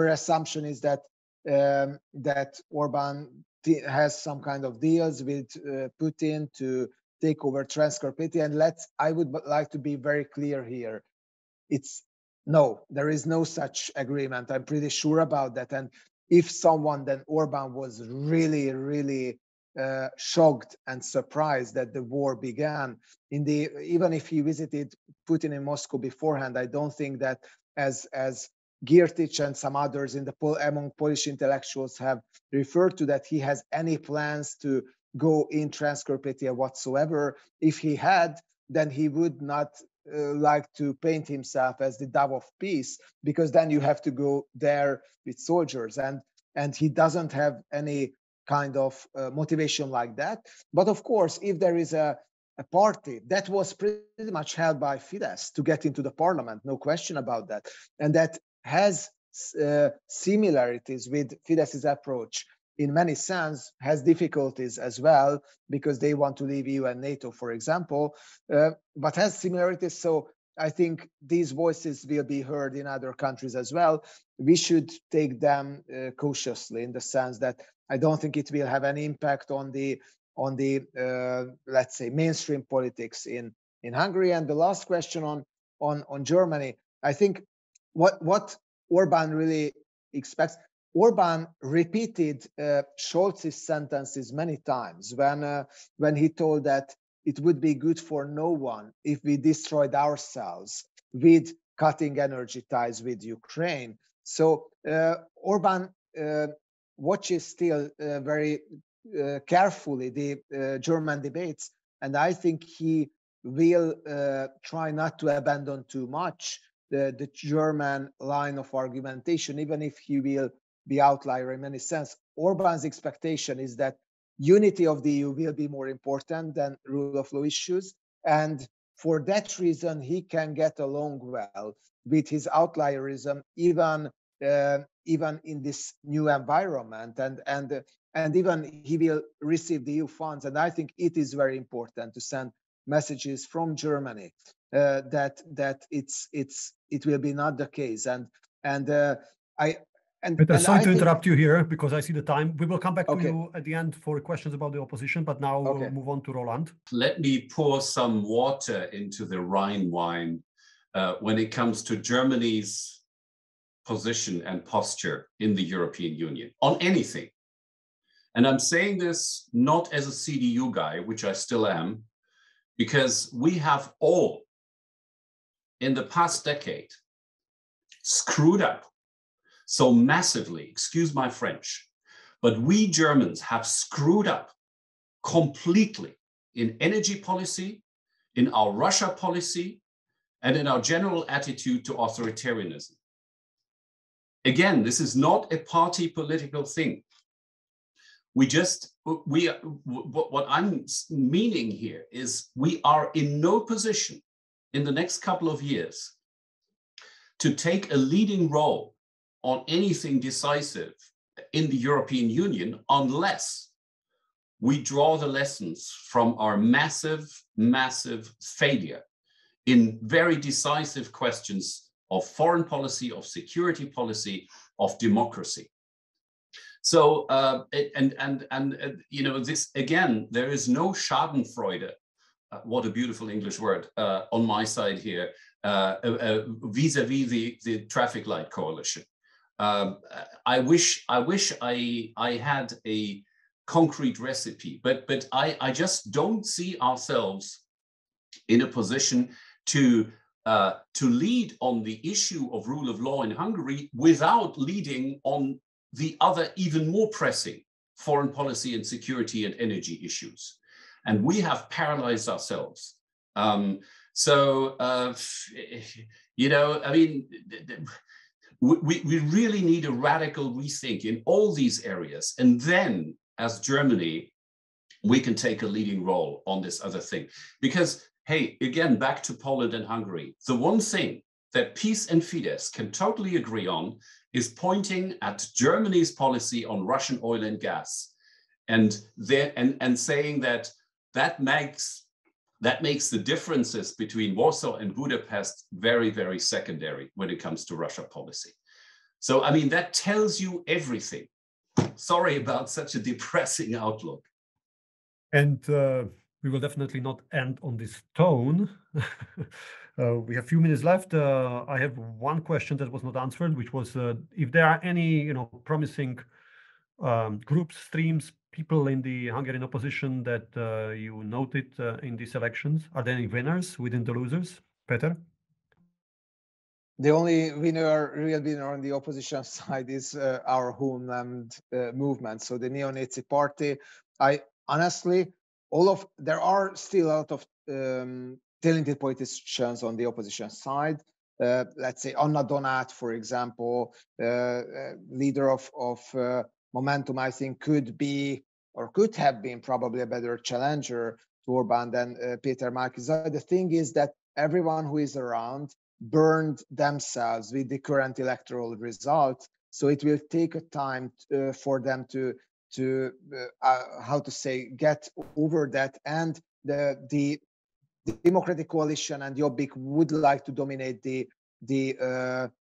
assumption is that that Orban has some kind of deals with Putin to take over Transcarpathia. And I would like to be very clear here. No, there is no such agreement. I'm pretty sure about that. And if someone, then Orban, was really, really shocked and surprised that the war began, even if he visited Putin in Moscow beforehand, I don't think that, as Giertych and some others among Polish intellectuals have referred to, that he has any plans to go in Transcarpathia whatsoever. If he had, then he would not like to paint himself as the dove of peace, because then you have to go there with soldiers, and he doesn't have any kind of motivation like that. But of course, if there is a party that was pretty much held by Fidesz to get into the parliament, no question about that, and that has similarities with Fidesz's approach in many sense, has difficulties as well, because they want to leave EU and NATO, for example, but has similarities. So I think these voices will be heard in other countries as well. We should take them cautiously, in the sense that I don't think it will have any impact on the let's say, mainstream politics in Hungary. And the last question on Germany, I think what Orban really expects. Orban repeated Scholz's sentences many times when he told that it would be good for no one if we destroyed ourselves with cutting energy ties with Ukraine. So Orban watches still very carefully the German debates, and I think he will try not to abandon too much the German line of argumentation, even if he will be outlier in many sense. Orban's expectation is that unity of the EU will be more important than rule of law issues, and for that reason he can get along well with his outlierism, even in this new environment, and even he will receive the EU funds. And I think it is very important to send messages from Germany that it will be not the case. Peter, sorry to interrupt you here, because I see the time. We will come back to you at the end for questions about the opposition, but now we'll move on to Roland. Let me pour some water into the Rhine wine when it comes to Germany's position and posture in the European Union on anything. And I'm saying this not as a CDU guy, which I still am, because we have all, in the past decade, screwed up so massively, excuse my French, but we Germans have screwed up completely in energy policy, in our Russia policy, and in our general attitude to authoritarianism. Again, this is not a party political thing. What I'm meaning here is we are in no position in the next couple of years to take a leading role on anything decisive in the European Union unless we draw the lessons from our massive, massive failure in very decisive questions of foreign policy, of security policy, of democracy. So, you know, this again, there is no Schadenfreude, what a beautiful English word, on my side here, vis-a-vis the traffic light coalition. I wish I had a concrete recipe, but I just don't see ourselves in a position to to lead on the issue of rule of law in Hungary without leading on the other even more pressing foreign policy and security and energy issues. And we have paralyzed ourselves. You know, I mean, we really need a radical rethink in all these areas. And then as Germany, we can take a leading role on this other thing. Because, hey, again, back to Poland and Hungary, the one thing that PiS and Fidesz can totally agree on is pointing at Germany's policy on Russian oil and gas, and saying that that makes the differences between Warsaw and Budapest very, very secondary when it comes to Russia policy. So, I mean, that tells you everything. Sorry about such a depressing outlook. And we will definitely not end on this tone. We have a few minutes left. I have one question that was not answered, which was if there are any, promising groups, streams, people in the Hungarian opposition that you noted in these elections. Are there any winners within the losers? Péter? The only real winner on the opposition side is our homeland movement. So the neo-Nazi party. Honestly, there are still a lot of talented politicians on the opposition side. Let's say Anna Donát, for example, leader of Momentum, I think could have been probably a better challenger to Orban than Péter Márki-Zay. The thing is that everyone who is around burned themselves with the current electoral result. So it will take a time for them to get over that. And the Democratic Coalition and Jobbik would like to dominate the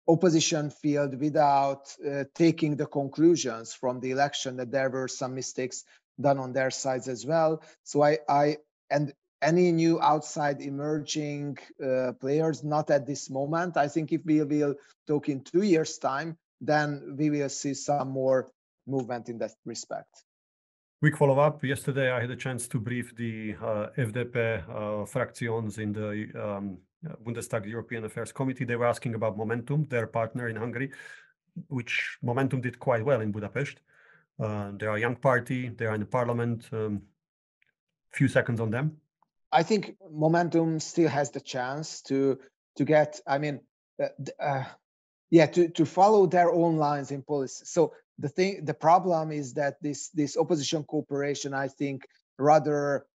opposition field without taking the conclusions from the election that there were some mistakes done on their sides as well. So and any new outside emerging players, not at this moment. I think if we will talk in 2 years' time, then we will see some more movement in that respect. Quick follow-up. Yesterday, I had a chance to brief the FDP fractions in the Bundestag European Affairs Committee. They were asking about Momentum, their partner in Hungary, which Momentum did quite well in Budapest. They are a young party. They are in the parliament. Few seconds on them. I think Momentum still has the chance to get, to follow their own lines in policy. So the problem is that this opposition cooperation, I think, rather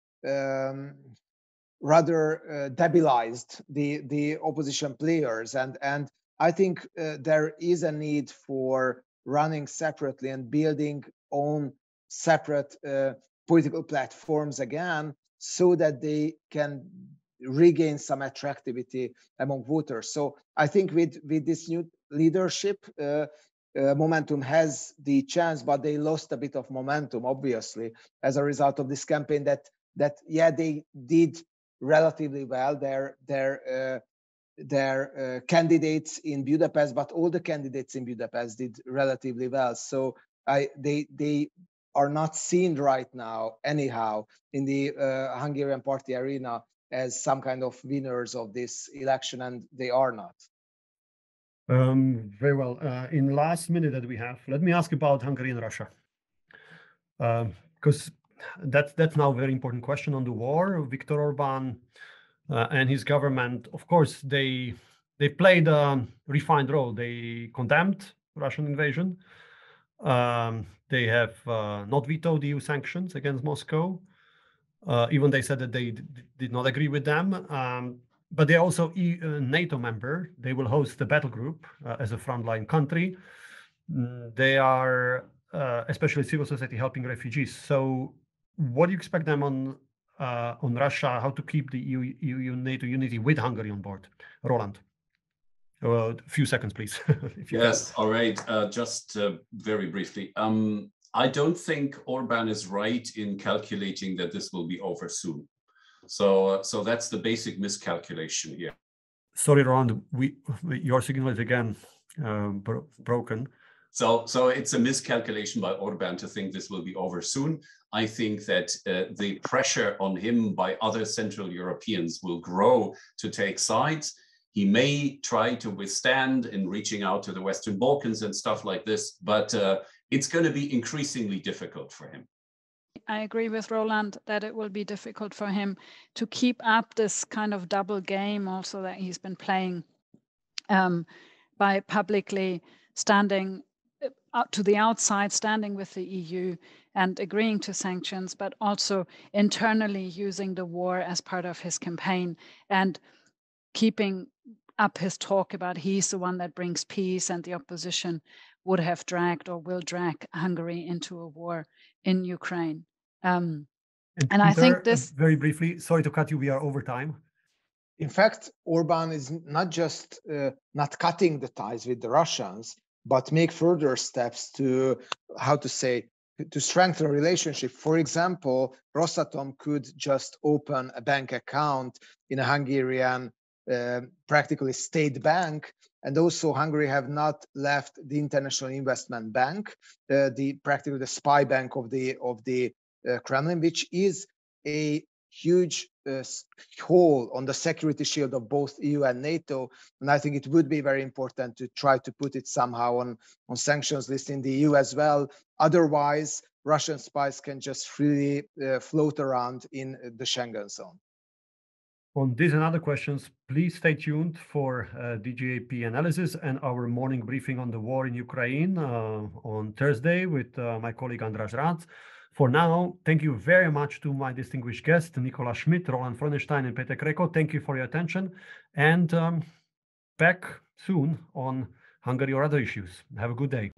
debilized the opposition players, and I think there is a need for running separately and building own separate political platforms again, so that they can regain some attractivity among voters. So I think with this new leadership, Momentum has the chance, but they lost a bit of momentum, obviously, as a result of this campaign. That they did relatively well. Their candidates in Budapest, but all the candidates in Budapest did relatively well. So they are not seen right now, anyhow, in the Hungarian party arena as some kind of winners of this election, and they are not. Very well. In last minute that we have, let me ask about Hungary and Russia, because that's now a very important question on the war. Viktor Orbán and his government, of course, they played a refined role. They condemned Russian invasion. They have not vetoed EU sanctions against Moscow. Even they said that they did not agree with them. But they're also a NATO member. They will host the battle group as a frontline country. They are, especially civil society, helping refugees. So what do you expect them on Russia, how to keep the EU-NATO unity with Hungary on board? Roland, a few seconds, please. Yes, all right. Just very briefly. I don't think Orban is right in calculating that this will be over soon. So that's the basic miscalculation here. Sorry, Roland, your signal is again broken. So it's a miscalculation by Orban to think this will be over soon. I think that the pressure on him by other Central Europeans will grow to take sides. He may try to withstand in reaching out to the Western Balkans and stuff like this, but it's going to be increasingly difficult for him. I agree with Roland that it will be difficult for him to keep up this kind of double game also that he's been playing by publicly standing out to the outside, standing with the EU and agreeing to sanctions, but also internally using the war as part of his campaign and keeping up his talk about he's the one that brings peace and the opposition would have dragged or will drag Hungary into a war in Ukraine. And Peter, I think this... very briefly, sorry to cut you, we are over time. In fact, Orban is not just not cutting the ties with the Russians, but make further steps to, how to say, to strengthen a relationship. For example, Rosatom could just open a bank account in a Hungarian practically state bank, and also Hungary have not left the International Investment Bank, practically the spy bank of the Kremlin, which is a huge hole on the security shield of both EU and NATO. And I think it would be very important to try to put it somehow on sanctions list in the EU as well. Otherwise, Russian spies can just freely float around in the Schengen zone. On these and other questions, please stay tuned for DGAP analysis and our morning briefing on the war in Ukraine on Thursday with my colleague András Rácz. For now, thank you very much to my distinguished guests, Nicola Schmidt, Roland Freudenstein, and Péter Krekó. Thank you for your attention, and back soon on Hungary or other issues. Have a good day.